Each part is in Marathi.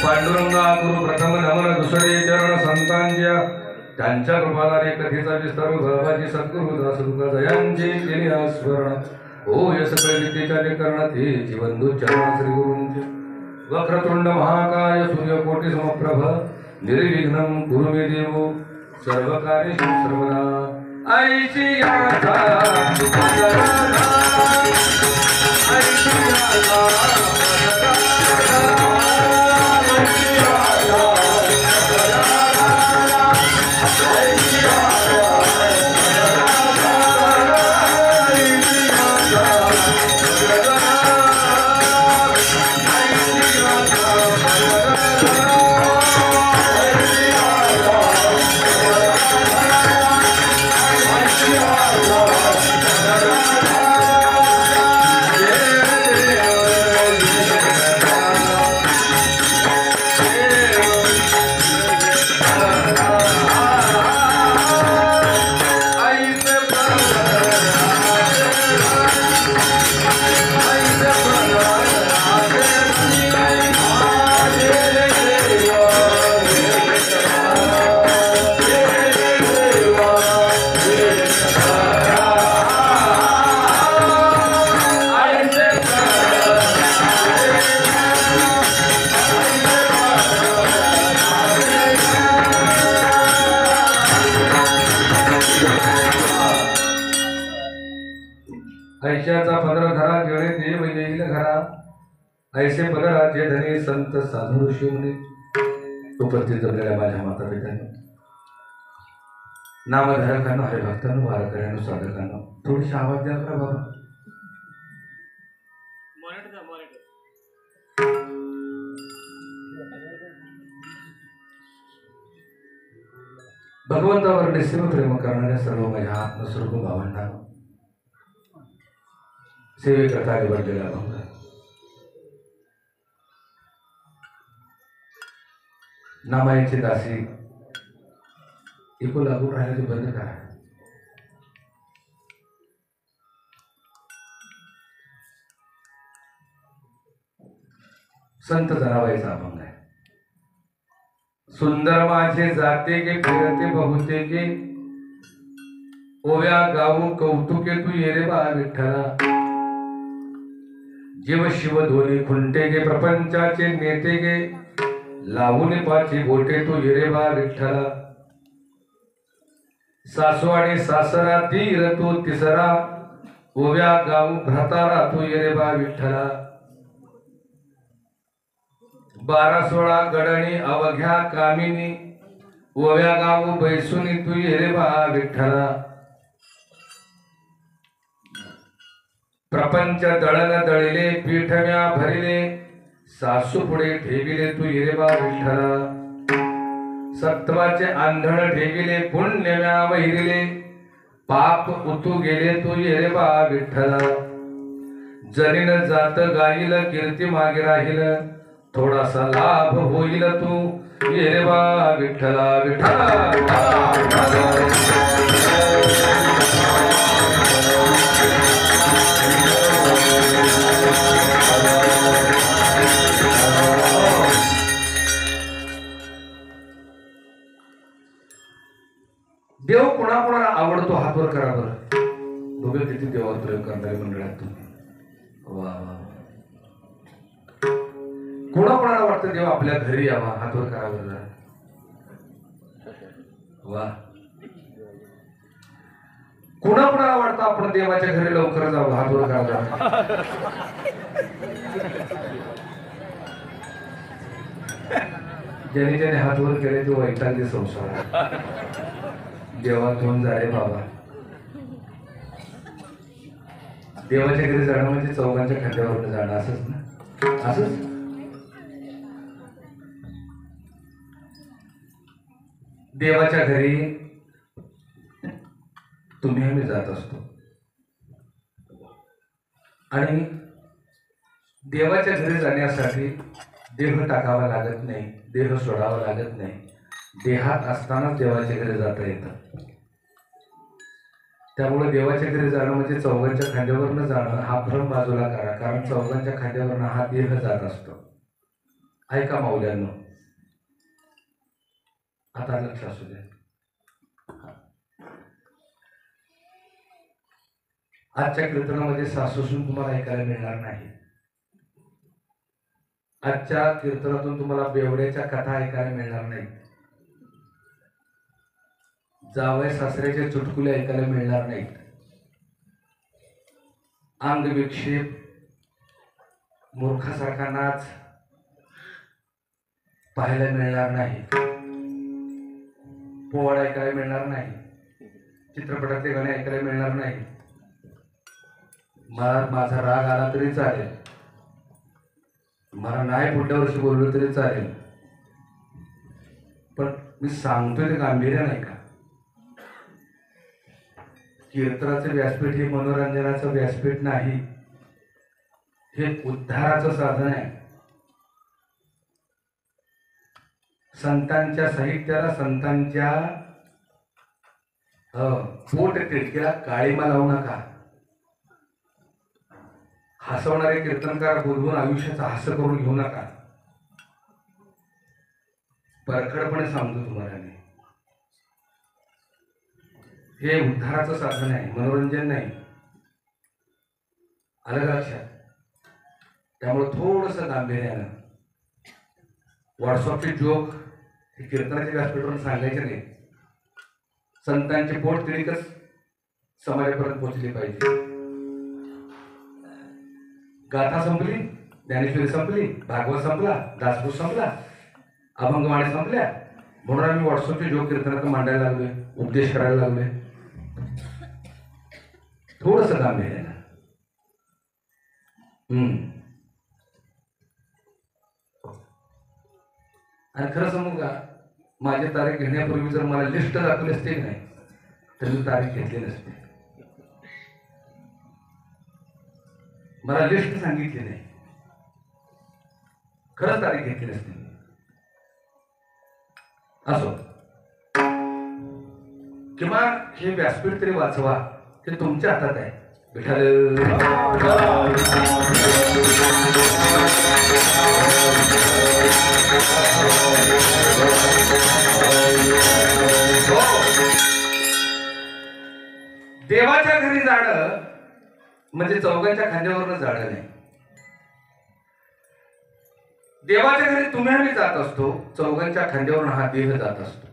पांडुरंगा गुरु प्रथम नमन दुसरे चरण संतांच्या त्यांच्या कृपाधारे कथेचा विस्तार बाबाजी सद्गुरु दास तुकारायांचे केले स्मरण होय सकळ विद्येच्या निकरणात हे जीवनदू चरण श्री गुरूंचे वक्रतुंड महाकाय सूर्यकोटि समप्रभ निर्विघ्नं कुरु मे देव सर्व कार्येषु सर्वदा ऐशी याचा ऐशाचा पदर धरा जेणे देव येईल घरा ऐसे पदरा जे धनी संत साधू ऋषी मुनी उपस्थित जमलेल्या माझ्या माता पित्यांनो नामधारकांनो हरिभक्तांनो वारकऱ्यांनो साधकांनो थोडीशी आवाज द्या करा बाबा भगवंतावर निस्सीम प्रेम करणाऱ्या सर्व माझ्या आत्मस्वरूप भावंडांनो सेवेकरता निवडलेला भंग नामाईची दासी इको लागून राहण्याचे बंद करा संत जनाबाईचा अभंग आहे सुंदर माझे जाते गे फिरते बहुते गे ओव्या गाऊ कौतुके तू येरे बा विठ्ठला जीव शिव धोनी खुंटे गे प्रपंचाचे नेते गे लावून पाची बोटे तू येरे बा विठ्ठला सासू आणि सासरा धीर तू तिसरा ओव्या गाऊ भ्रातारा तू येरे बा विठ्ठला 12-16 गडणी अवघ्या कामिनी ओव्या गाऊ बैसुनी तू येरे बा विठ्ठला प्रपंच दळण दळिले पीठम्या भरिले सासू पुढे ठेविले तू येरे बा विठ्ठला सत्वाचे आंधळ ठेविले पुण्यम्या वहिरिले पाप उतू गेले तू येरे बा विठ्ठला जरीन जात गाईल कीर्ती मागे राहील थोडासा लाभ होईल तू येरे बा विठ्ठला विठ्ठला देव कोणाकोणाला आवडतो हातवर करा बरं दोघे किती देवावर प्रेम करणारे मंडळात तुम्ही वा वा कोणाकोणाला वाटतं देव आपल्या घरी यावा हातवर करा बरं वा कोणाकोणाला वाटतं आपण देवाच्या घरी लवकर जावं हातवर करा ज्याने ज्याने हातवर केले तो वैतागले संसार देवा घेऊन जा रे बाबा देवाच्या घरी जाणं म्हणजे चौघांच्या खंड्यावरून जाणं असंच ना असंच देवाच्या घरी तुम्ही आम्ही जात असतो आणि देवाच्या घरी जाण्यासाठी देह टाकावा लागत नाही देह सोडावा लागत नाही देहात असतानाच देवाच्या घरी जाता येतं. त्यामुळे देवाच्या घरी जाणं म्हणजे चौघांच्या खांद्यावरनं जाणं हा भ्रम बाजूला करा. कारण चौघांच्या खांद्यावरनं हा देह जात असतो. ऐका माऊल्यांनो, आता लक्ष असू द्या. आजच्या कीर्तनामध्ये सासूसून तुम्हाला ऐकायला मिळणार नाही. आजच्या कीर्तनातून तुम्हाला बेवड्याच्या कथा ऐकायला मिळणार नाहीत. जावई सासऱ्याचे चुटकुले ऐकायला मिळणार नाहीत. अंगविक्षेप, मूर्खासारखा नाच पाहायला मिळणार नाही. पोवाडा ऐकायला मिळणार नाही. चित्रपटातले गाणे ऐकायला मिळणार नाही. मला माझा राग आला तरी चालेल, मला नाही पुढल्या वर्षी बोललो तरी चालेल, पण मी सांगतोय ते गांभीर्य नाही का? कीर्तनाचं व्यासपीठ हे मनोरंजनाचं व्यासपीठ नाही, हे उद्धाराचं साधन आहे. संतांच्या साहित्याला, संतांच्या पोट तिडकीला काळीमा लावू नका. हसवणारे कीर्तनकार बोलवून आयुष्याचं हास्य करून घेऊ नका. परखडपणे सांगतो तुम्हाला मी, हे उद्धाराचं साधन आहे, मनोरंजन नाही. आलं लक्षात? त्यामुळे थोडस गांभीर्यानं व्हॉट्सअपचे जोक हे कीर्तनाच्या व्यासपीठावरून सांगायचे नाही. संतांची पोट तिडकच समाजापर्यंत पोहोचली पाहिजे. गाथा संपली, ज्ञानेश्वरी संपली, भागवत संपला, दासपूर संपला, अभंगवाणी संपल्या, म्हणून आम्ही व्हॉट्सअपचे जोक कीर्तनात मांडायला लागलोय, उपदेश करायला लागलोय. थोडस काम आहे ना. आणि खरं सांगू का, माझी तारीख घेण्यापूर्वी जर मला लिस्ट दाखवली असते नाही तर मी तारीख घेतली नसते. मला लिस्ट सांगितली नाही, खरंच तारीख घेतली नसते. असो, किमान हे व्यासपीठ तरी वाचवा, ते तुमच्या हातात आहे. विठ्ठल देवाच्या घरी जाणं म्हणजे चौघांच्या खांद्यावरनं जाणं नाही. देवाच्या घरी तुम्ही आम्ही जात असतो, चौघांच्या खांद्यावरून हा देह जात असतो.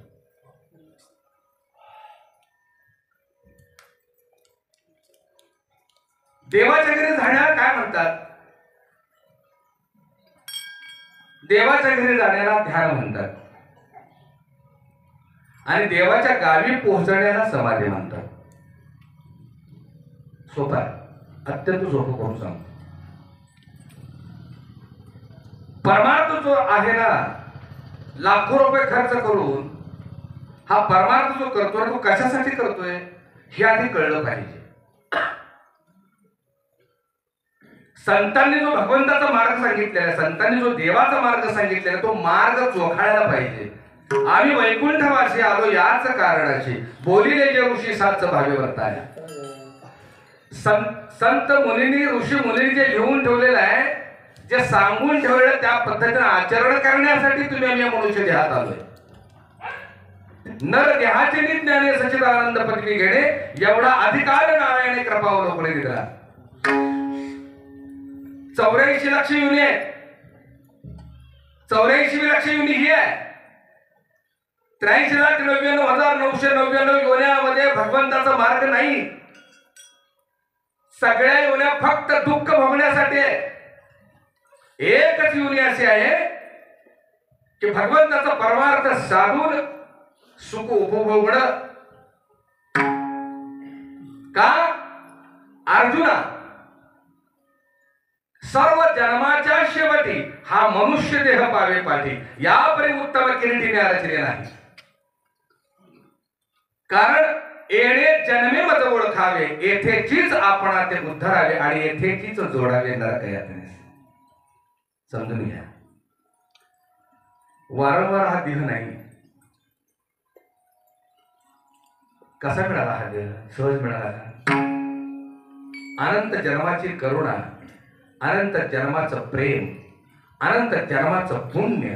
देवाच्या घरी जाण्याला काय म्हणतात? देवाच्या घरी जाण्याला ध्यान म्हणतात. आणि देवाच्या गावी पोहोचण्याला समाधी म्हणतात. सोपा आहे, अत्यंत सोपं करून सांगतो. परमार्थ जो आहे ना, लाखो रुपये खर्च करून हा परमार्थ जो करतोय तो कशासाठी करतोय हे आधी कळलं पाहिजे. संतांनी जो भगवंताचा मार्ग सांगितलेला, संतांनी जो देवाचा मार्ग सांगितलेला, तो मार्ग चोखाळायला पाहिजे. आम्ही वैकुंठवासी आलो याच कारणाशी, बोलिले जे ऋषी साच भावे वर्ताया. संत मुनींनी, ऋषी मुनींनी जे लिहून ठेवलेलं आहे, जे सांगून ठेवलेलं, त्या पद्धतीने आचरण करण्यासाठी तुम्ही आम्ही मनुष्य देहात आलोय. नर देहाचे निज्ञाने सच्चिदानंद पदवी घेणे, एवढा अधिकार नारायणे कृपावलोकने दिला. 84 लक्ष युनी आहे. 84 लक्ष युनी ही आहे. 83,99,999 योन्यामध्ये भगवंताचा मार्ग नाही. सगळ्या योन्या फक्त दुःख भोगण्यासाठी आहे. एकच योनी अशी आहे की भगवंताचा परमार्थ साधून सुख उपभोगणं. का? अर्जुना, सर्व जन्माच्या शेवटी हा मनुष्य देह पावे पाठी, यापरी उत्तम किरीटीने रचले नाही. कारण येणे जन्मे मत ओळखावे, येथेचीच आपणा ते उद्धरावे आणि येथेचीच जोडावे नरक यातनेस. समजून घ्या, वारंवार हा देह नाही. कसा मिळाला हा देह? सहज मिळाला का? अनंत जन्माची करुणा, अनंत जन्माचं प्रेम, अनंत जन्माचं पुण्य,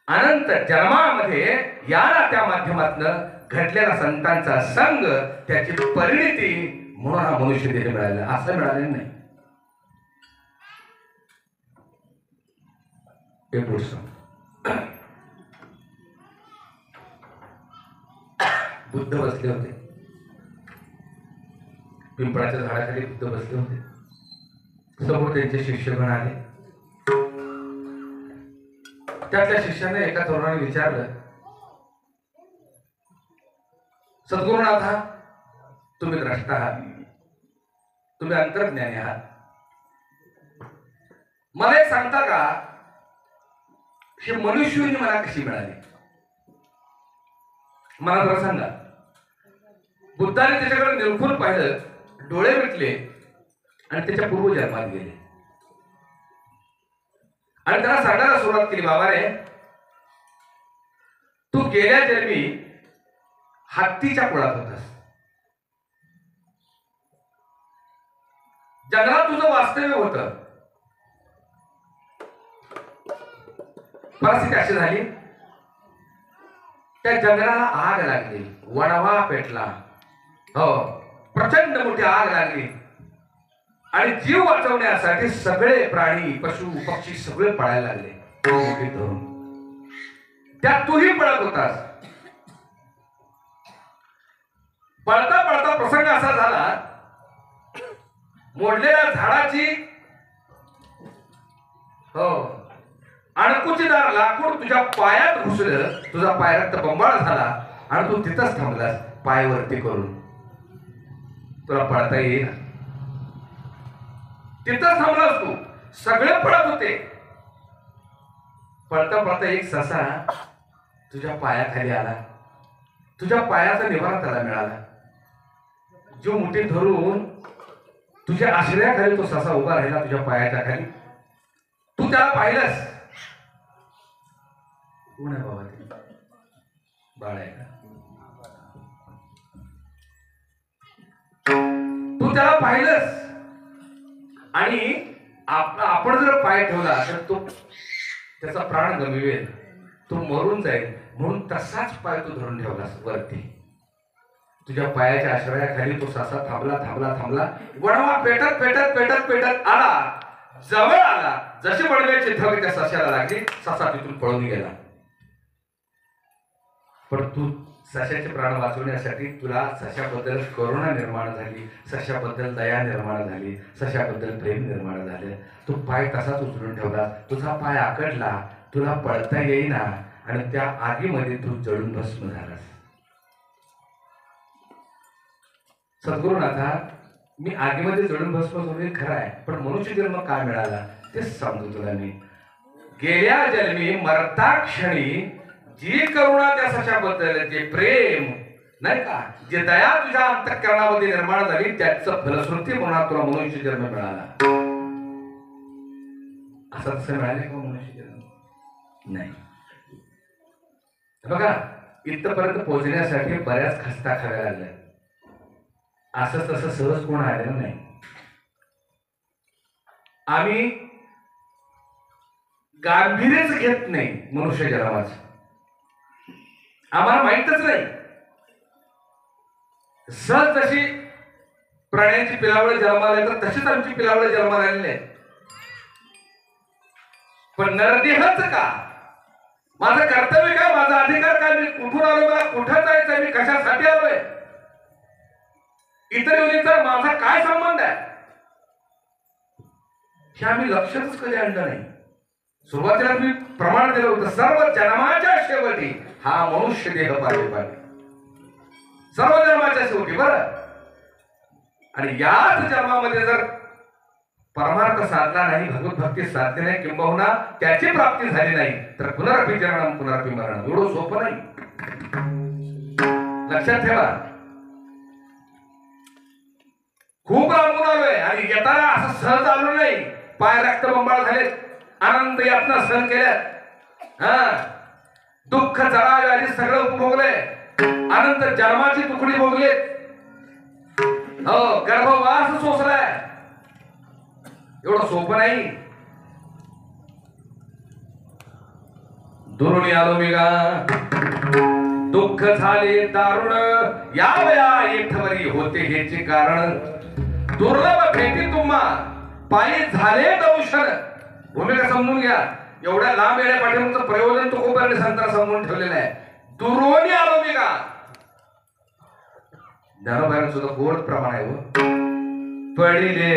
अनंत जन्मामध्ये या त्या माध्यमातून घडलेला संतांचा संग, त्याची परिणिती म्हणून हा मनुष्य देह मिळाला. असं मिळालेलं नाही. एक गोष्ट, बुद्ध बसले होते पिंपळाच्या झाडाखाली. बुद्ध बसले होते. समोर त्यांचे शिष्यगण आले. त्यातल्या शिष्याने एका तरुणाने विचारलं, सद्गुरुनाथा, तुम्ही द्रष्टा आहात, तुम्ही अंतर्ज्ञानी आहात, मला एक सांगता का ही मनुष्ययोनी मला कशी मिळाली? मला जरा सांगा. बुद्धाने त्याच्याकडे निरखून पाहिलं, डोळे मिटले आणि त्याच्या पूर्वजन्मात गेले आणि त्याला सांगायला सुरुवात केली, बाबा रे, तू गेल्या जन्मी हत्तीच्या कुळात होतास. जंगलात तुझं वास्तव्य होतं. परिस्थिती अशी झाली, त्या जंगलाला आग लागली, वणवा पेटला. हो, प्रचंड मोठी आग लागली आणि जीव वाचवण्यासाठी सगळे प्राणी, पशु पक्षी सगळे पळायला लागले धरून. त्यात तूही पळत होतास. पळता पळता प्रसंग असा झाला, मोडलेल्या झाडाची हो अणकुचीदार लाकूड तुझ्या पायात घुसलं, तुझा पाय रक्त बंबाळ झाला आणि तू तिथंच थांबलास पाय वरती करून. तुला पळता येईल? तिथंच थांबलास तू. सगळे पळत होते. पळता पळता एक ससा तुझ्या पायाखाली आला. तुझ्या पायाचा निवारा त्याला मिळाला. जो मुठी धरून तुझ्या आश्रयाखाली तो ससा उभा राहिला, तुझ्या पायाच्या खाली. तू त्याला पाहिलंस. कोण आहे बाबा ते? बाळ आहे का? तू त्याला पाहिलंस आणि आपण जर पाय ठेवला तर तो त्याचा प्राण गमवेल, तो मरून जाईल. म्हणून तसाच पाय तू धरून ठेवलास वरती. तुझ्या पायाच्या आश्रयाखाली तो ससा थांबला थांबला थांबला. वणवा पेटत पेटत पेटत पेटत आला, जवळ आला. जशी वणव्याची धग त्या सशाला लागली, ससा तिथून पळून गेला. पण तू सशाचे प्राण वाचवण्यासाठी तुला सशाबद्दल करुणा निर्माण झाली, सशाबद्दल दया निर्माण झाली, सशाबद्दल प्रेम निर्माण झाले. तू पाय तसाच उचलून ठेवला. तुझा पाय आकडला, तुला पळता येईना आणि त्या आगीमध्ये तू जळून भस्म झालास. सद्गुरुनाथा, मी आगीमध्ये जळून भस्म झाले खरं आहे, पण मनुष्य जन्म का मिळाला तेच सांगतो तुला मी. गेल्या जन्मी मरता क्षणी जी करुणा त्या सशाबद्दल, जे प्रेम नाही का, जे दया तुझ्या अंतःकरणामध्ये निर्माण झाली, त्याचं फलश्रुती म्हणून तुला मनुष्य जन्म मिळाला. असं तसं मिळाले का मनुष्य जन्म? नाही. बघा, इथपर्यंत पोहोचण्यासाठी बऱ्याच खस्ता खाव्या लागल्या. असं तसं सहज कोण आलेलं नाही. आम्ही गांभीर्यच घेत नाही मनुष्य जन्माचं. आम्हाला माहितच नाही. सहज जशी प्राण्यांची पिलावळ जन्माला तर तशीच आमची पिलावळ जन्माला आलेली आहे. पण नरदेहच का? माझं कर्तव्य काय? माझा अधिकार काय? मी कुठून आलो? मला कुठं जायचंय? मी कशासाठी आलोय? इतर योनीचा माझा काय संबंध आहे? हे आम्ही लक्षच कधी आणलं नाही. सुरुवातीला मी प्रमाण दिलं होतं, सर्व जन्माच्या शेवटी हा मनुष्य देह पाहिजे पाहिजे. सर्व जन्माच्या शेवटी. बरं, आणि याच जन्मामध्ये जर परमार्थ साधला नाही, भगवत भक्ती साधली नाही, किंबहुना त्याची प्राप्ती झाली नाही, तर पुनरपि जननम पुनरपि मरणम. एवढं सोपं नाही. लक्षात ठेवा. खूप लांबून आलोय आणि येताना असं सहज आलो नाही. पाय रक्त बंबाळ झाले, आनंद यातना सहन केल्यात, दुःख जरा व्याधी सगळं उपभोगलंय, अनंत जन्माची तुकडी भोगली, हो गर्भवास सोसलाय. एवढं सोपं नाही. दुरुणी आलो मी गा, दुःख झाले दारुण, यावया एकवरी होते हेचे कारण. दुर्लभ भेटी तुम्हा पायी झाले दौषण. भूमिका समजून घ्या. एवढ्या लांब येण्या पाठीमागचं प्रयोजन तुकोबाराने संतांना समजून ठेवलेलं आहे. दुर्वणी आलो मी का, ज्ञानोबाईंचं सुद्धा गोड प्रमाण आहे. पडिले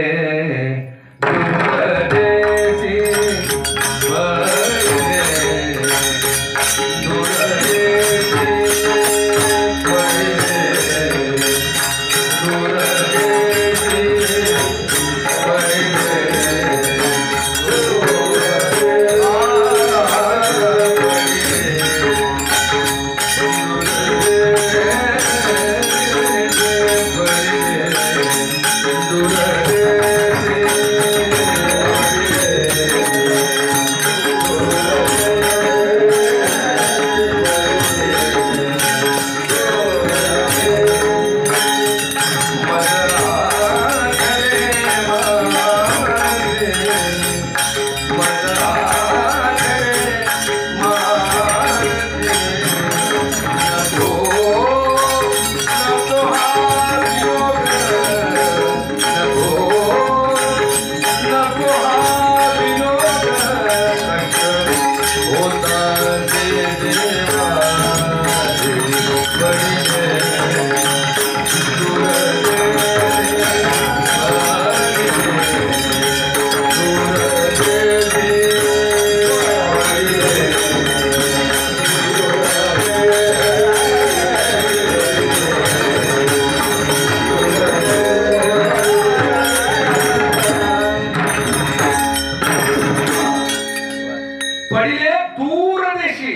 दुर्देशी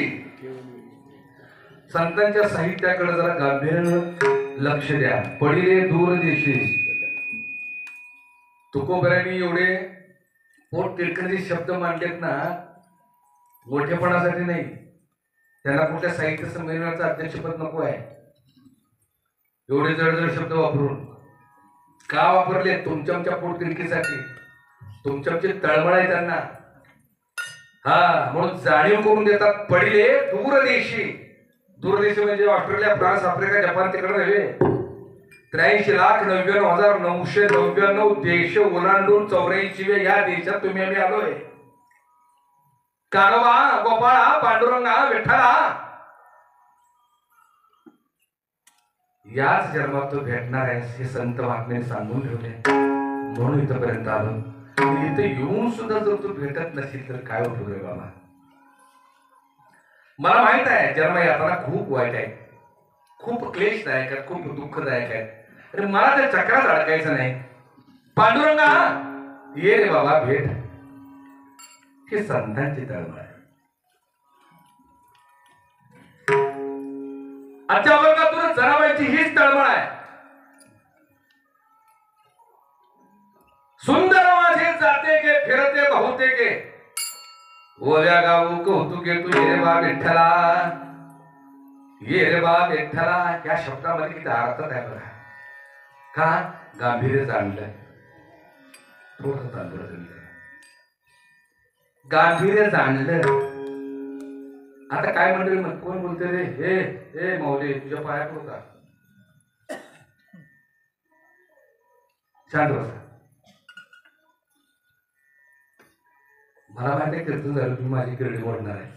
संतांच्या साहित्याकडे जरा गांभीर्यानं लक्ष द्या. पडिले दूर देशी. तुकोबारांनी एवढे पोट तिळकणारे शब्द मांडलेत ना, मोठेपणासाठी नाही. त्यांना कुठल्या साहित्य संमेलनाचं अध्यक्षपद नको आहे. एवढे जड शब्द वापरून का वापरले? तुमच्या पोट तिळकीसाठी, तुमच्या तळमळ आहे त्यांना. हा म्हणून जाणीव करून देतात. पडिले दूरदेशी. दूरदेशी म्हणजे ऑस्ट्रेलिया, फ्रान्स, आफ्रिका, जपान तिकडे नव्हे. 83,99,999 देश ओलांडून 84 या देशात तुम्ही आम्ही आलोय. कानोबा, गोपाळा, पांडुरंगा, विठ्ठला याच जन्मात तो भेटणार आहे हे संत महात्म्याने सांगून ठेवले. म्हणून इथपर्यंत आलो. इथे येऊन सुद्धा जर तू भेटत नसेल तर काय उपयोग रे बाबा. मला माहित आहे जन्म यातना खूप वाईट आहे, खूप क्लेशदायक आहे, खूप दुःखदायक आहे. अरे मला त्या चक्रात अडकायचं नाही. पांडुरंगा ये रे बाबा भेट. हे संतांची तळमळ आहे. आजच्या वर्गातून जनाबाईची हीच तळमळ आहे. सुंदर माझे जाते गे फिरते बहुते गे, ओव्या गाऊ कौतुके तू ये रे बा विठ्ठला, ये रे बा विठ्ठला. या शब्दामध्ये किती अर्थ आहे बघा. का गांभीर्य जाणलंय. थोडस गांभीर्य जाणलं. आता काय मंडळी मग कोण बोलते रे? हे हे माऊली तुझ्या पाया पडू का? शांत बसा. मला माहिती आहे कीर्तन झालं तुम्ही माझी किरडी मोडणार आहे.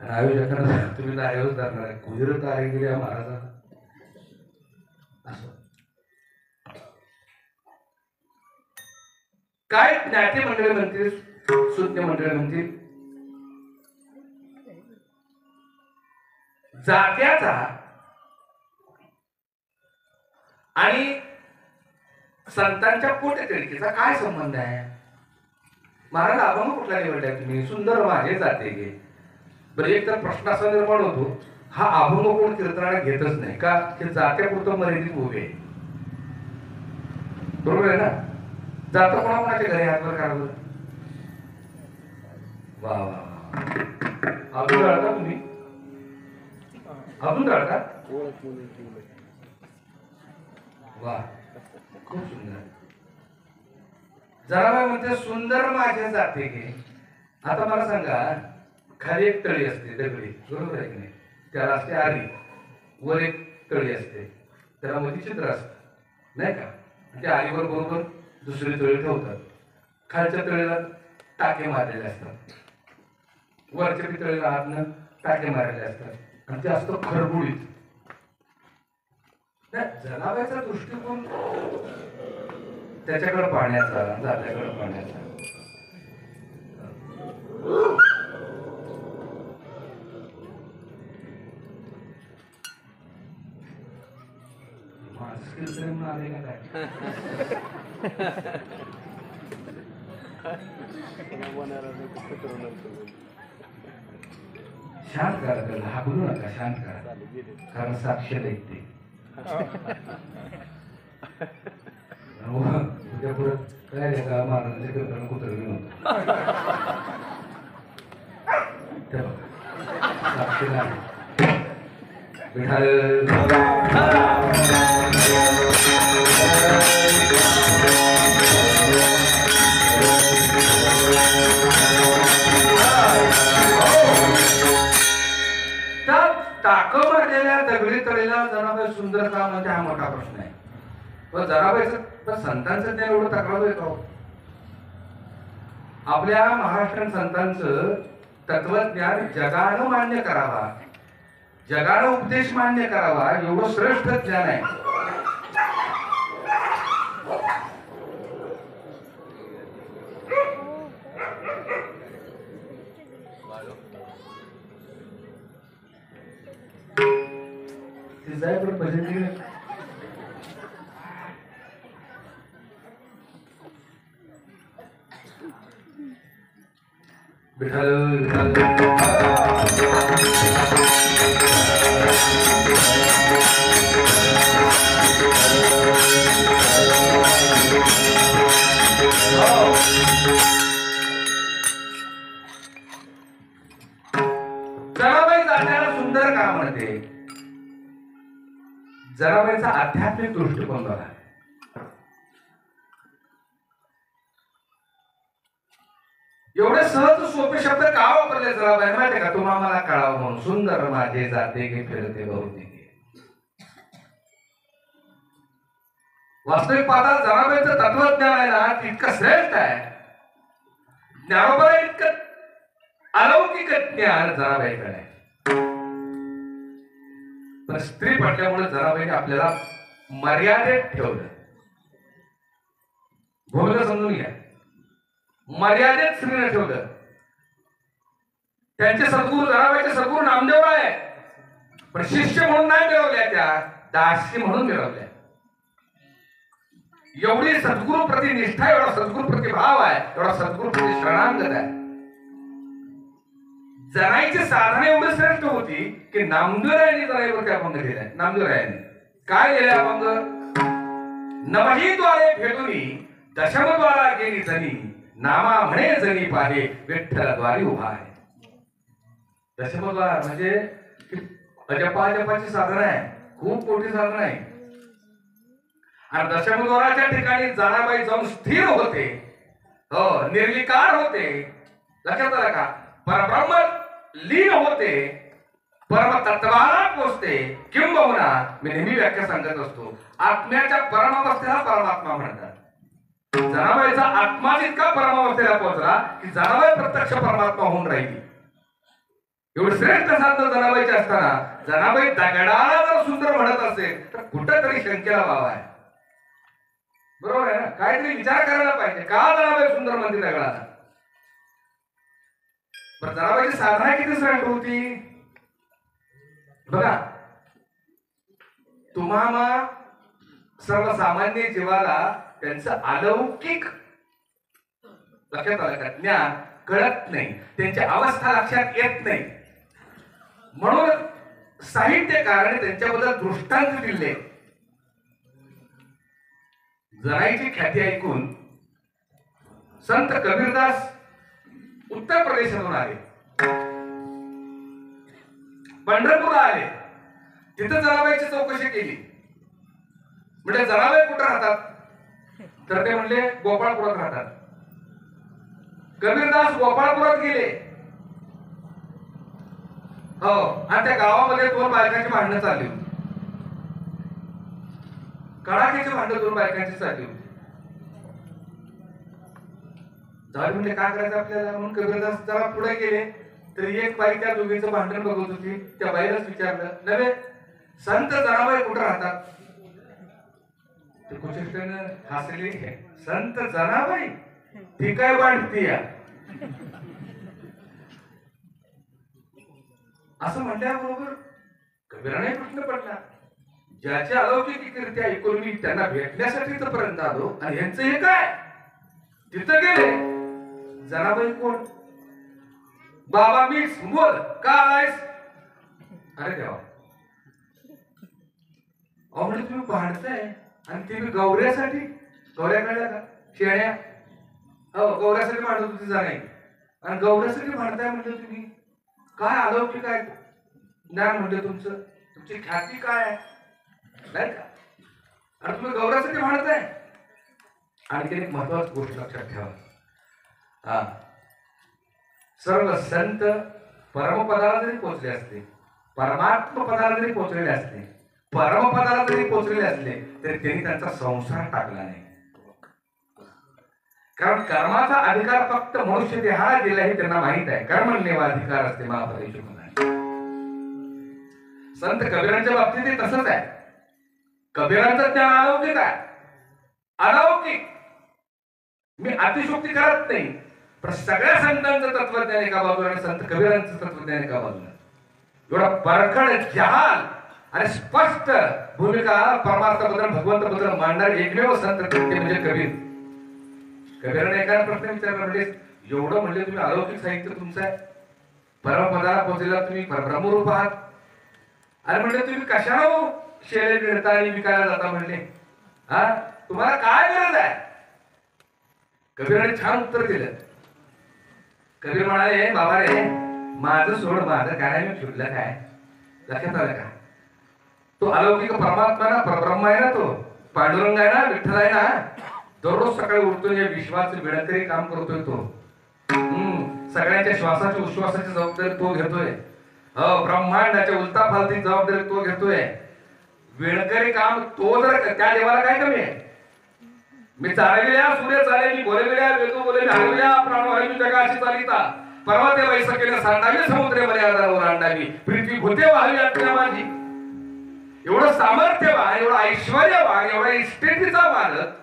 आयोजकांना तुम्ही आयोज करणार आहे. कुजरत आहे की या महाराजा असं काय ज्ञाती मंडळी म्हणतील, सुज्ञ मंडळी म्हणतील. जात्याचा आणि संतांच्या पोटतिळकीचा काय संबंध आहे? महाराज अभंग कुठला निवडलाय तुम्ही? सुंदर माझे जाते गे. बरं एक तर प्रश्न असा निर्माण होतो, हा अभंग कोण कीर्तनाला घेतच नाही का? ते जात्यापुरतं मर्यादित उभे. बरोबर आहे ना? जातं कोणाकोणाच्या घरी हातवर काढलं. वा वा वा. अजून काढता वा खूप सुंदर. जरा म्हणते सुंदर माझे जाते की. आता मला सांगा खाली एक तळी असते दगडी बरोबर आहे की नाही, त्याला असते आरी, वर एक तळी असते त्याला मध्ये चित्र असत नाही का, त्या आरीवर बरोबर दुसरी तळी ठेवतात. खालच्या तळीला टाके मारलेले असतात, वरच्या पितळीला आतनं टाके मारलेले असतात आणि ते असतं खरबुडीत. जनावरांचा दृष्टिकोन त्याच्याकडे पाहण्याचा जात्याकडे पाहण्याचा. आले का काय शांत करा त्याला, हाबरू नका, शांत करा कारण साक्ष ऐकते. उद्या परत काय रे का महाराजांच्या कीर्तन कुत्र घेऊन साक्ष नाही. टाक मारलेल्या दगडी तळीला जनाबाई सुंदर का म्हणजे हा मोठा प्रश्न आहे. पण जनाबाईचं पण संतांचं ज्ञान एवढं तक्रार का? आपल्या महाराष्ट्रीयन संतांचं तत्वज्ञान जगानं मान्य करावा, जगानं उपदेश मान्य करावा एवढं श्रेष्ठ ज्ञान आहे. जाय पण भजन विठ्ठल जनाबाई जाण्याला सुंदर का म्हणते. जनाबाईचा आध्यात्मिक दृष्टिकोन बघा. एवढे सहज सोपे शब्द का वापरले जनाबाई माहिती का? तुम्हा मला कळावं म्हणून. सुंदर माझे जाते की फिरते बहुतेक. वास्तविक पाहता जनाबाईचं तत्वज्ञान आहे ना तितकं श्रेष्ठ आहे. ज्ञानोबा इतकं अलौकिक ज्ञान जनाबाईकडे आहे. पण स्त्री पडल्यामुळे जनाबाईने आपल्याला मर्यादेत ठेवलं. भूमिका समजून घ्या, मर्यादेत स्त्रीने ठेवलं. त्यांचे सद्गुरू जनाबाईचे सद्गुरू नामदेव आहे, पण शिष्य म्हणून नाही मिळवल्या, त्या दासी म्हणून मिळवल्या. एवढी सद्गुरू प्रति निष्ठा, एवढा सद्गुरू प्रति भाव आहे, एवढा सद्गुरू प्रति शरणागत आहे. जनाईची साधना एवढी श्रेष्ठ होती की नामदेवरायांनी जनाईवरती अभंग दिलाय. नामदेवरायांनी काय दिलाय अभंग? नवही द्वारे भेटुनी दशमद्वारा गेली जनी, नामा म्हणे जनी पाहे विठ्ठलद्वारी उभा आहे. दशमद्वार म्हणजे अजपाजपाची साधना आहे, खूप मोठी साधना आहे. आणि दशमद्वाराच्या ठिकाणी जनाबाई जाऊन स्थिर होते, हो निर्विकार होते. लक्षात आलं का? परब्रह्म लीन होते, परम तत्वाला पोचते. किंबहुना मी नेहमी व्याख्या सांगत असतो, आत्म्याच्या परमावस्थेला परमात्मा म्हणतात. जनाबाईचा आत्मा जितका परमावस्थेला पोहोचला की जनाबाई प्रत्यक्ष परमात्मा होऊन राहिली. एवढं श्रेष्ठ साधन जनाबाईचे असताना जनाबाई दगडाला जर सुंदर म्हणत असेल तर कुठंतरी शंकेला वाव आहे. बरोबर आहे ना? काहीतरी विचार करायला पाहिजे, का जनाबाई सुंदर म्हणते दगडाला? पण जनाबाईची साधना किती श्रेष्ठ होती बघा. तुम्हाला सर्वसामान्य जीवाला त्यांचं अलौकिक लक्षात आलं का ज्ञान कळत नाही, त्यांची अवस्था लक्षात येत नाही. म्हणून साहित्यकाराने त्यांच्याबद्दल दृष्टांत दिले. जनाईची ख्याती ऐकून संत कबीरदास उत्तर प्रदेशातून आले, पंढरपूरला आले. तिथं जनाबाईची चौकशी केली. म्हणजे जनाबाई कुठं राहतात? तर ते म्हणले गोपाळपुरात राहतात. कबीरदास गोपाळपुरात गेले. हो, आणि त्या गावामध्ये 2 बायकांची भांडणं चालली होती. कडाक्याची भांडणं 2 बायकांची चालली होती. जाऊ म्हणजे काय करायचं आपल्याला, म्हणून कबीरदास जरा पुढे गेले. तर एक बाई त्या दोघींचं भांडण बघत होती. त्या बाईलाच विचारलं, नव्हे संत जनाबाई कुठं राहतात? ते कुचेष्टानं हसली. संत जनाबाई ती काय वाटती या असं म्हटल्याबरोबर कबीराने प्रश्न पडला. ज्याची अलौकिक कीर्ती ऐकून मी त्यांना भेटण्यासाठी इथपर्यंत आलो आणि यांचं हे काय? तिथं गेले. जनाबाई कोण? बाबा मीच. बोल का आलायस? अरे देवा, अहो म्हणजे तुम्ही भांडताय आणि ते मी गौऱ्यासाठी. गौऱ्या कळल्या का? शेण्या. हो, गौऱ्यासाठी भांडत होती जाणे आणि गौऱ्यासाठी भांडताय म्हणजे तुम्ही काय अलौकिक आहे ज्ञान म्हणजे तुमचं, तुमची ख्याती काय आहे नाही का? आणि तुम्ही गौऱ्यासाठी भांडताय. आणखी एक महत्वाची गोष्ट लक्षात ठेवा. हा, सर्व संत परमपदाला जरी पोचले असते, परमात्म पदाला जरी पोचलेले असते, परमपदाला जरी पोचलेले असले तरी त्यांनी त्यांचा संसार टाकला नाही. कारण कर्माचा अधिकार फक्त मनुष्य देहाला दिला हे त्यांना माहित आहे. कर्मण्येव अधिकार असते महापदेश म्हणाले. संत कबीरांच्या बाबतीत तसंच आहे. कबीरांचं ज्ञान अलौकिक आहे, अलौकिक. मी अतिशोक्ती करत नाही, पण सगळ्या संतांचं तत्वज्ञान एका बाजूला आणि संत कबीरांचं तत्वज्ञान एका बाजूला. एवढा परखड जहाल आणि स्पष्ट भूमिका परमार्थाबद्दल भगवंताबद्दल मांडणारे एकमेव संत ते म्हणजे कबीर. कबीराने एका प्रश्न विचारला, म्हणजे एवढं म्हणले तुम्ही अलौकिक साहित्य तुमचं आहे, परमपदाला पोहोचलेला तुम्ही ब्रह्मरूप आहात, आणि म्हणले तुम्ही कशाला शेळे मिळता आणि विकायला जाता म्हणले, हा तुम्हाला काय गरज आहे? कबीराने छान उत्तर दिलं. कबीर म्हणाले, बाबा रे माझं सोड, माझं काय मी शोधलं काय? लक्षात आलं का? तो अलौकिक परमात्मा ना, परब्रह्म आहे ना, तो पांडुरंग आहे ना, विठ्ठल आहे ना. दररोज सकाळी उठतोय, या विश्वाचं वेळकरी काम करतोय तो. सगळ्यांच्या श्वासाची उश्वासाची जबाबदारी तो घेतोय. ब्रह्मांडाच्या उलटा फालती जबाबदारी तो घेतोय. वेळकरी काम तो जर, त्या देवाला काय कमी आहे? मी चालविल्या सूर्य चाले, मी बोलविल्या वेदू बोले, हरविल्या प्राण हरवी जगाशी चालिता, पर्वते वैसकेने सांडावी, समुद्रे मर्यादा ओलांडावी, पृथ्वी भूते व्हावी आज्ञा माझी. एवढं सामर्थ्यवान, एवढं ऐश्वर्यवान, एवढा इस्टेटीचा मालक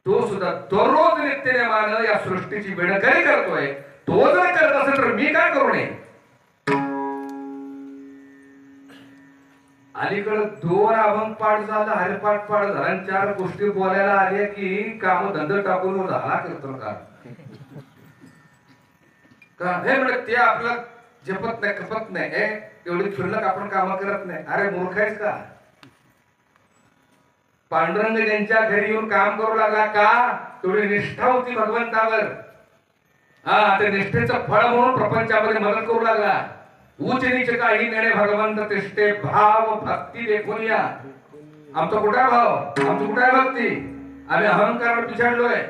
तो सुद्धा दररोज नित्यनेमानं या सृष्टीची वेळकरी करतोय. तो जर करत असेल तर मी काय करू नये? अलीकडं 2 अभंग पाठ झाला, हरिपाठ पाठ झाला आणि 4 गोष्टी बोलायला आल्या की काम धंदा टाकून झाला कीर्तनकार का हे म्हणत ते आपलं जपत नाही, खपत नाही, एवढी क्षुल्लक आपण काम करत नाही. अरे मूर्ख आहेस का? पांडुरंग त्यांच्या घरी येऊन काम करू लागला का? तेवढी निष्ठा होती भगवंतावर. हा, ते निष्ठेचं फळ म्हणून प्रपंचामध्ये मदत करू लागला. उच्च नीच काही नेणे भगवंत तिष्ठे, भाव भक्ती देखून या. आमचा कुठे भाव, आमची कुठे भक्ती? आम्ही अहंकारावर पिछाडलोय.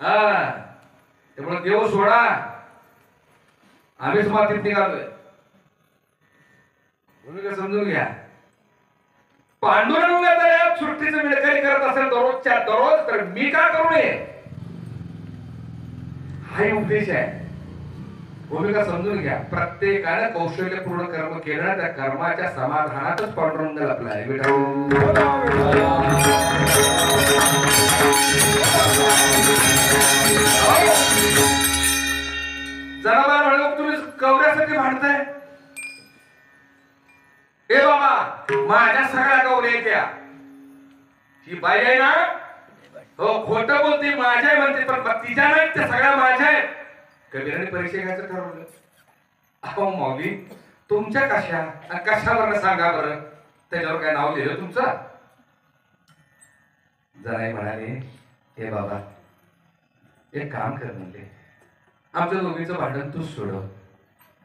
हा, त्यामुळे देव सोडा, आम्हीच मातीत निघालोय. भूमिका समजून घ्या. पांडुरंग जर या सृष्टीचं विडकरी करत असेल दररोजच्या दररोज, तर मी का करू नये? हा उद्देश आहे. भूमिका समजून घ्या. प्रत्येकानं कौशल्यपूर्ण कर्म केलं, त्या कर्माच्या समाधानातच पांडुरंग लपला आहे. जनाबाई म्हणलं, तुम्ही गौऱ्यासाठी भांडताय? ए बाबा, माझ्या सगळ्या गौऱ्या येत्या. ही बाई आहे ना, हो खोटं बोलते, माझ्या म्हणते, पण तिच्या नाहीत, त्या सगळ्या माझ्या आहेत. कबीराने परीक्षा घ्यायचं ठरवलं. अहो मौली, तुमच्या कशा कशावर सांगा बरं, त्याच्यावर काय नाव लिहिलं तुमचं? जनाई म्हणाले, हे बाबा एक काम कर म्हणले, आमच्या दोघीचं भांडण तूच सोडव.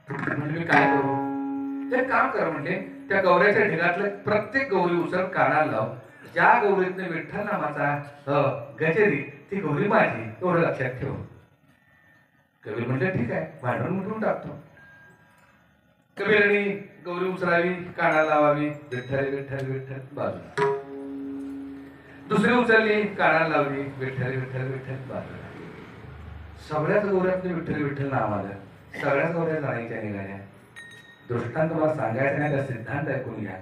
म्हणजे मी काय करू? एक काम कर म्हणले, त्या गौऱ्याच्या ढिगातलं प्रत्येक गौरी उचल कानाला लाव. ज्या गौरीतनं विठ्ठल नामाचा गजेरी ती गौरी माझी, एवढं लक्षात ठेव. कबीर म्हटलं ठीक आहे, भांडण मिटवून टाकतो. कबीरांनी गौरी उचलावी, कानाला लावावी, विठ्ठल विठ्ठल विठ्ठल बाजूला. दुसरी उचलली, कानाला लावली, विठ्ठल विठ्ठल विठ्ठल बाजूला. सगळ्याच गौऱ्यातून विठ्ठल विठ्ठल नाव आलं. सगळ्याच गौऱ्या जाण्याच्या निघाल्या. दृष्टांत मला सांगायचा नाही, त्या सिद्धांत ऐकून घ्या.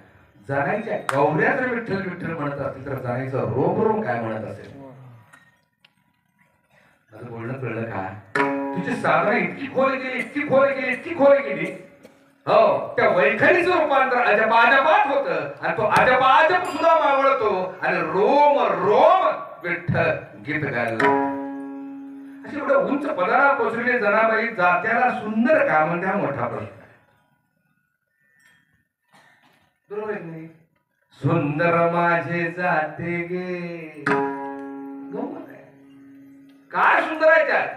जाणायच्या गौऱ्या जर विठ्ठल विठ्ठल म्हणत असतील तर जाणायचं रोम रोम काय म्हणत असेल. माझं बोलणं कळलं का? तुझी साधना इतकी खोल गेली, इतकी खोल गेली, इतकी खोल गेली. हो, त्या वैखरीचं रूपांतर अजपाजपात होतं आणि तो अजपाजप सुद्धा मावळतो आणि रोम रोम विठ्ठल गीत गायला. अशी एवढं उंच पदाला पोचलेले जनाबाई जात्याला सुंदर का म्हणते, हा मोठा प्रश्न आहे. बरोबर आहे नाही? सुंदर माझे जाते गे, गंमत आहे. काय सुंदर आहे त्यात?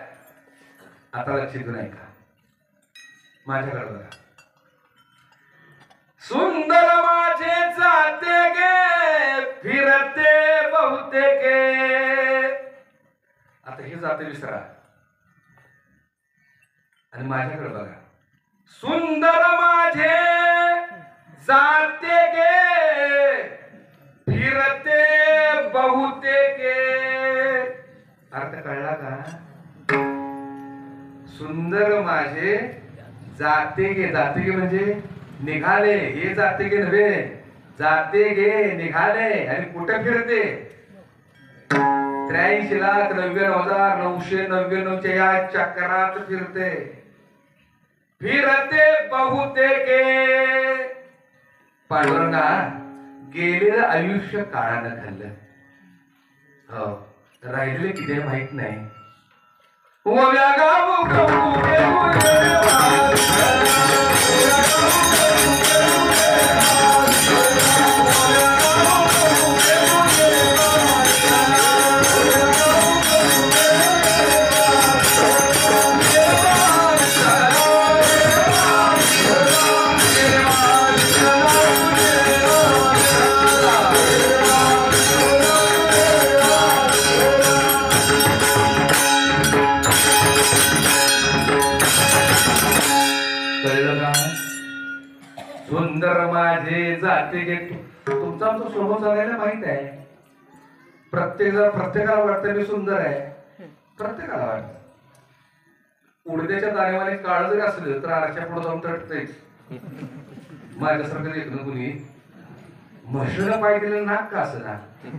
आता लक्ष देऊ नाही का? माझ्याकडे बघा. सुंदर माझे जाते गे, फिरते बहुतेके. आता हे जाते विसरा आणि माझ्याकडे बघा. सुंदर माझे जाते गे, फिरते बहुतेके. अर्थ कळला का? सुंदर माझे जाते गे, जाते गे म्हणजे निघाले. हे जाते गे नव्हे, जाते गे निघाले. आणि कुठे फिरते? 83,99,999 या चक्रात फिरते. फिरते बहुतेके. पांडुरंगा, गेलेलं आयुष्य काळानं खाल्लं. हो, राहिलेले किती माहित नाही. सुंदर माझे जाते गे. तुमचा आमचा स्वभाव चालायला माहित आहे. प्रत्येकाला वाटतं मी सुंदर आहे. प्रत्येकाला वाटतं. उडद्याच्या दाण्यावाने काळ जरी असलं तर आरच्या पुढे जाऊन तटतेच. माझ्यासारखं देखणं कुणी म्हशीला पाय दिलेलं नाक का असं ना,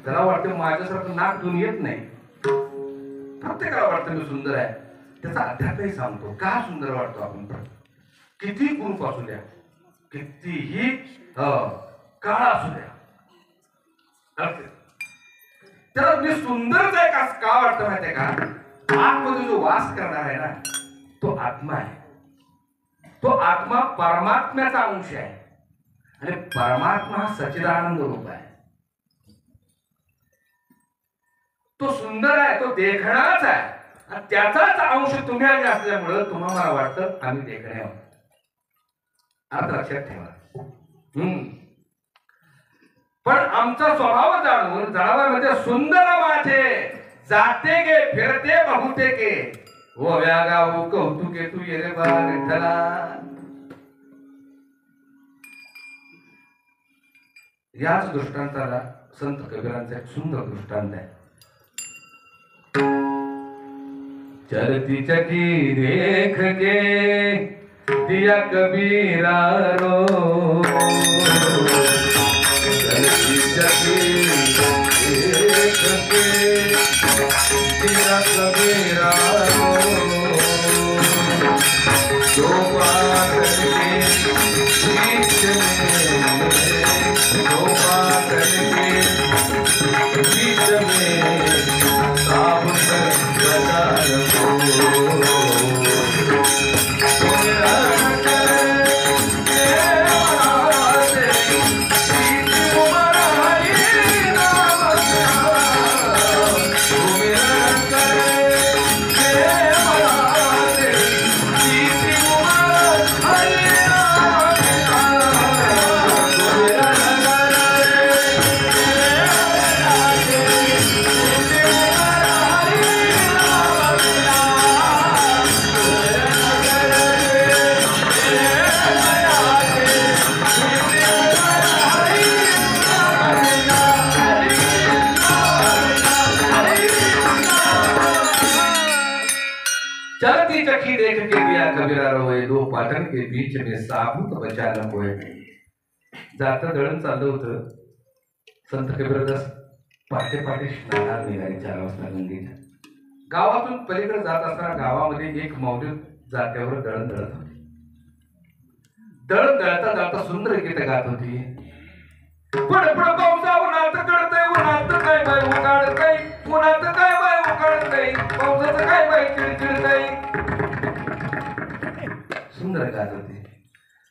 त्याला वाटतं माझ्यासारखं नाक दुनियेत नाही. प्रत्येकाला वाटतं मी सुंदर आहे. त्याचा अध्यात्मही सांगतो का सुंदर वाटतो आपण. किती कुरूप असू द्या, कितीही काळ असू द्या, त्याला मी सुंदरच आहे का वाटतं माहितीये का? आतमध्ये जो वास करणार आहे ना, तो आत्मा आहे. तो आत्मा परमात्म्याचा अंश आहे आणि परमात्मा हा सच्चिदानंद रूप आहे. तो सुंदर आहे, तो देखणाराच आहे आणि त्याचाच अंश तुम्ही आम्ही असल्यामुळं तुम्हाला मला वाटतं आम्ही देखणे आहोत. आता लक्षात ठेवा. पण आमचा स्वभाव जाणून जनावरांमध्ये सुंदर माझे जाते गे, फिरते बहुतेके. ओ व्यागा ओ कौतुके तू ये रे बा विठ्ठला. याच दृष्टांताला संत कबीरांचा एक सुंदर दृष्टांत आहे. चलती चकी देख के दिया कबीरा रो. चलती चकी देख के दिया कबीरा रो. दो पागल के बीच में, दो पागल के बीच में साबुन बाजार को. चलती चखी देख के दिया कबीरा रोए, दो पाटण के बीच में साबूत बचा न कोय. जात दळण चाललं होतं. संत कबीरदास पाटे पाटे स्नानाला निघाले 4 वाजता गंगेच्या. गावातून पलीकडे जात असताना गावामध्ये एक माऊली जात्यावर दळण दळत होती. दळण दळता दळता सुंदर गीत गात होती. पड पड पावसा उन्हात कडतय, उन्हात काय बाय उकाडतय, उन्हात काय बाय उकाडतय, पावसाचं काय बाय चिडचिडतय. सुंदर गात होती.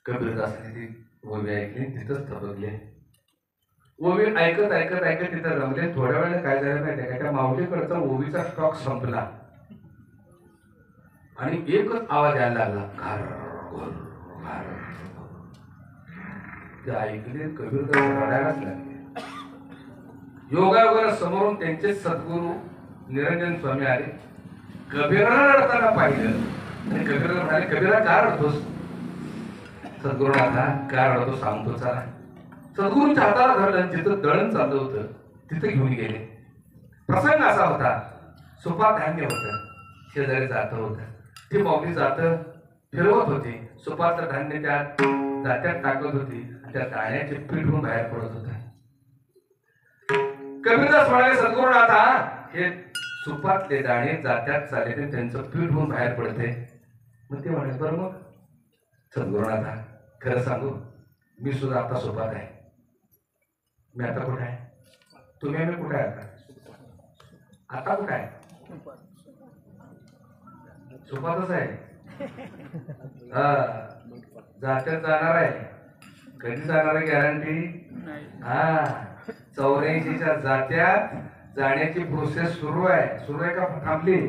कबीरदासाने ती ओवी ऐकली, तिथंच थबकले. ओवी ऐकत ऐकत ऐकत तिथं रमले. थोड्या वेळाने काय झालं माहिती का, त्या माऊलीकडचा ओवीचा स्टॉक संपला आणि एकच आवाज यायला लागला, घार घोर घार. ते ऐकले. कबीरदास रडायलाच लागले. योगायोगाला समोरून त्यांचे सद्गुरू निरंजन स्वामी आले. कबीराला रडताना पाहिलं आणि कबीराला म्हणाले, कबीरा का रडतोस? सद्गुरुनाथा का रडतो सांगतो चला. सद्गुरूंच्या हाताला धरलं, जिथं दळण चाललं होतं तिथं घेऊन गेले. प्रसंग असा होता, सुपात धान्य होतं, शेजारी जात होतं. ती माऊली जात फिरवत होती. सुपातलं धान्य त्या जात्यात टाकत होती. त्या दाण्याचे पीठ होऊन बाहेर पडत होता. कबीरदास म्हणाले, सद्गुरुनाथा हे सुपातले दाणे जात्यात चालले, त्यांचं पीठ होऊन बाहेर पडते. मग ते म्हणाले, बरं मग सद्गुरुनाथा खरं सांगू, मी सुद्धा आता सुपात आहे. मी आता कुठे आहे? तुम्ही आम्ही कुठे आहे आता? आता कुठे आहे? सुपातच आहे. जात्यात जाणार आहे. कधी जाणार आहे गॅरंटी? हा 84च्या जात्यात जाण्याची प्रोसेस सुरू आहे. सुरू आहे का थांबली?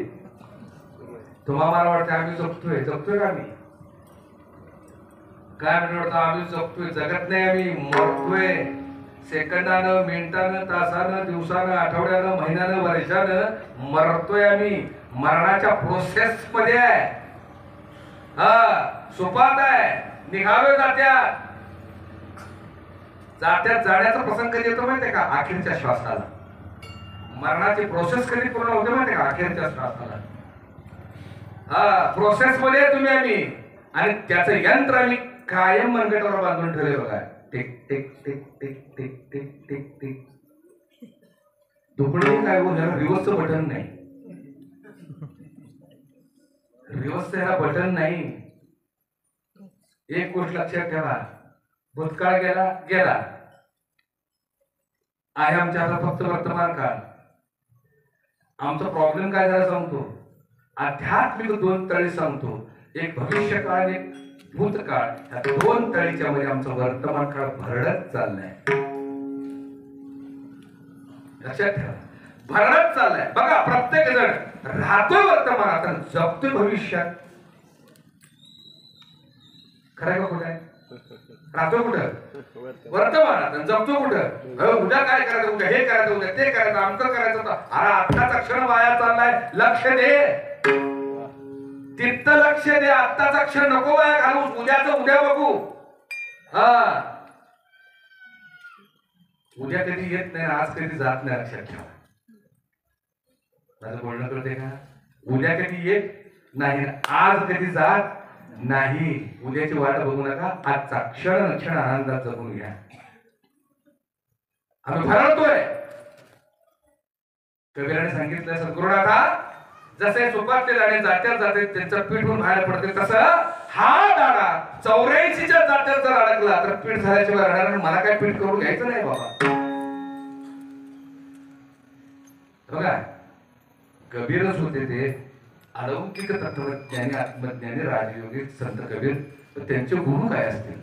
तुम्हाला मला वाटतं आम्ही जगतोय का आम्ही? काय म्हणतो आम्ही जगतोय? जगत नाही, आम्ही मरतोय. सेकंदानं, मिनिटानं, तासानं, दिवसानं, आठवड्यानं, महिन्यानं, वर्षानं मरतोय आम्ही. मरणाच्या प्रोसेस मध्ये आहे. हा सुपात आहे. निघावे जात्यात. जात्यात जाण्याचा प्रसंग कधी येतो माहितीये का? अखेरच्या श्वासाला. मरणाची प्रोसेस कधी पूर्ण होते माहितीये का? अखेरच्या श्वासाला. हा प्रोसेस मध्ये तुम्ही आम्ही, आणि त्याचं यंत्र आम्ही कायम मनगटावर बांधून ठेवले बघा. Tick tick tick tick tick tick tick tick. दुपडे काय बोलणार? रिव्हर्सचं बटन नाही. रिव्हर्सचं ह्याला बटन नाही. एक गोष्ट लक्षात ठेवा, भूतकाळ गेला गेला आहे. आमच्या हातात फक्त वर्तमान काळ. आमचा प्रॉब्लेम काय झाला सांगतो. आध्यात्मिक 2 तळी सांगतो. एक भविष्यकाळ आणि एक भूतकाळ. या 2 तळीच्या मध्ये आमचा वर्तमान काळ भरडत चाललाय. लक्षात ठेवा, भरडत चाललाय. बघा प्रत्येक जण राहतोय वर्तमानात आणि जगतोय भविष्यात. खरं का कुठे? राहतोय कुठं? वर्तमानात. जगतो कुठं? उद्या काय करायचं, उद्या हे करायचं, उद्या ते करायचं, आमचं करायचं. अरे आत्ताचा क्षण वाया चाललाय. लक्ष दे तिथं, लक्ष दे. आत्ताचा क्षण नको वाया घालू. उद्याचं उद्या बघू. हा उद्या कधी येत नाही, आज कधी जात नाही. लक्षात ठेवा. माझं बोलणं कळते का? उद्या कधी येत नाही, आज कधी जात नाही. उद्याची वाट बघू नका. आजचा क्षण क्षण आनंदात जगून घ्या. आम्ही भरवतोय. कबीराने सांगितलं, सद्गुरुनाथा जसे सुपातले दाणे जात्यात जाते, त्यांचं पीठ होऊन बाहेर पडते, तसं हा दाणा 84च्या जात्यात जर अडकला तर पीठ झाल्याशिवाय राहणार. मला काय पीठ करून घ्यायचं नाही बाबा. बघा कबीरच होते ते अलौकिक तत्वज्ञानी, आत्मज्ञानी, राजयोगी संत कबीर. तर त्यांचे गुरु काय असतील?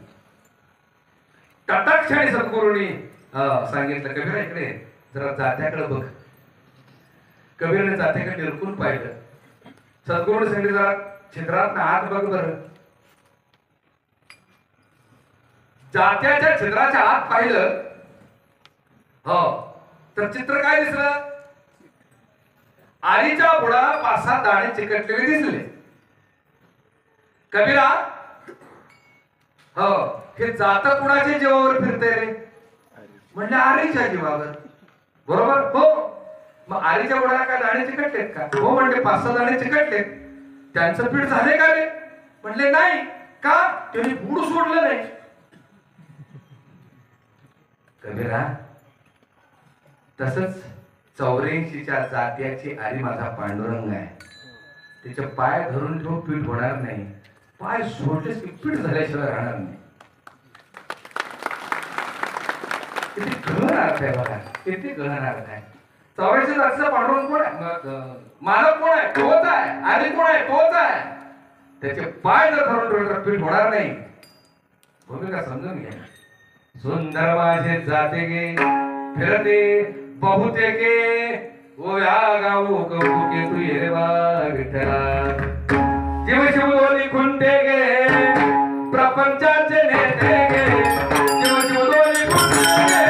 तटाक्षणी सद्गुरूंनी सांगितलं, कबीर इकडे जरा जात्याकडे बघ. कबीरने जात्याकडे निरखून पाहिलं. सद्गुरूने सांगितलं, जरा छिद्रात आत बघ बरं. जात्याच्या छिद्राच्या आत पाहिलं, हो तर चित्र काय दिसलं? आईच्या बुडा 5-6 दाणे चिकटलेले दिसले. कबीरा, हो हे जात कुणाच्या जीवावर फिरते रे? म्हणजे आरीच्या जीवावर. बरोबर? हो. मग आरीच्या बुडाला काय दाणे चिकटलेत का? हो म्हणजे 5-6 दाणे चिकटलेत. त्यांचं पीठ झाले का रे? म्हणले नाही. का? त्यांनी बूड सोडलं नाही. कबीरा, तसंच 84च्या जात्याची आरी माझा पांडुरंग आहे. त्याचे पाय धरून ठेवून पीठ होणार नाही. पाय सोडलेच की पीठ झाल्याशिवाय राहणार नाही. किती गहन अर्थ आहे बघा, किती गहन अर्थ आहे. 84च्या जातीचा पांडुरंग कोण आहे? मानव कोण आहे? तोच आहे. आरी कोण आहे? तोच आहे. त्याचे पाय जर धरून ठेवले तर पीठ होणार नाही. भूमिका समजून घ्या. सुंदर माझे जाते गे फिरते बहुते गे ओ या गाऊ कौतुके तू ये बा विठ्ठला. जीव शिव दोन्ही खुंटे गे प्रपंचाचे नेते गे. जीव शिव दोन्ही खुंटे गे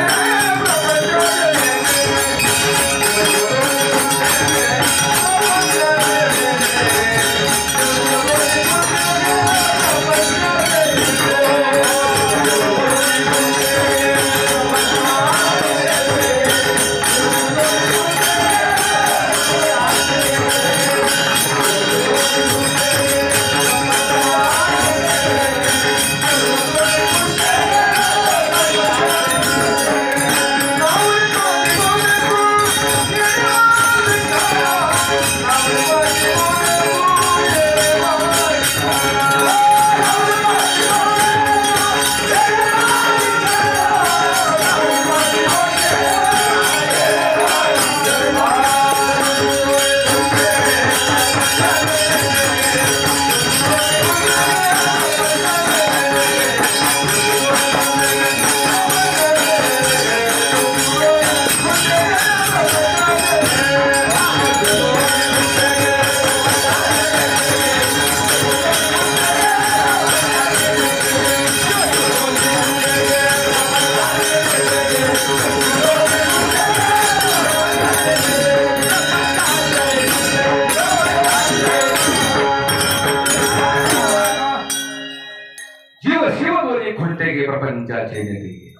प्रपंचाचे प्रपंचाचे नेते.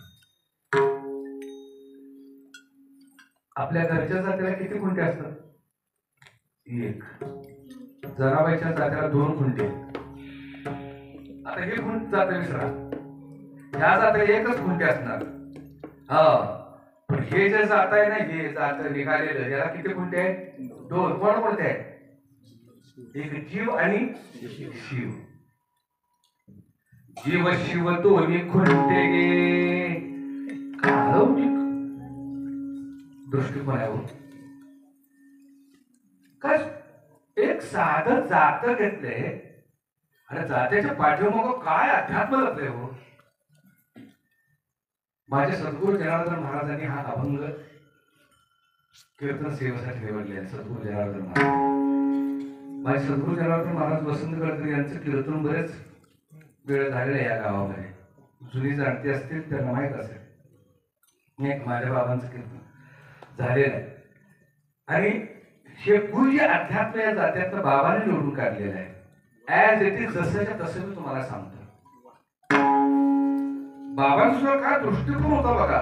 आपल्या घरच्या जात्याला किती खुंटे असतात? एक. जनाबाईच्या जात्याला 2 खुंटे. आता हे खुंट जात विसरा, ह्या जात्याला एकच खुंटे असणार. पण हे जे जात आहे ना, हे जात निघालेलं याला किती खुंटे आहेत? 2. कोण कोणते आहेत? एक जीव आणि शिव. जीव शिव दोन्ही खुंटे गे. कालौकिक दृष्टिकोन आहे. काय एक साधं जात घेतले आणि जात्याच्या पाठीमाग काय अध्यात्म लपले हो. माझे सद्गुरू जनार्दन महाराजांनी हा अभंग कीर्तन सेवेसाठी निवडले. सद्गुरू जनार्दन महाराज, माझे सद्गुरू जनार्दन महाराज वसंत गडकर यांचं कीर्तन बरेच वेळ झालेला या गावामध्ये. जुनी जाणती असतील त्यांना माहीत असेल. एक माझ्या बाबांचं कीर्तन झालेलं आहे आणि हे पूर्य अध्यात्म या जात्यातनं बाबाने निवडून काढलेलं आहे. ऍज इट इज, जसंच्या तसं मी तुम्हाला सांगतो. बाबांचा काय दृष्टिकोन होता बघा.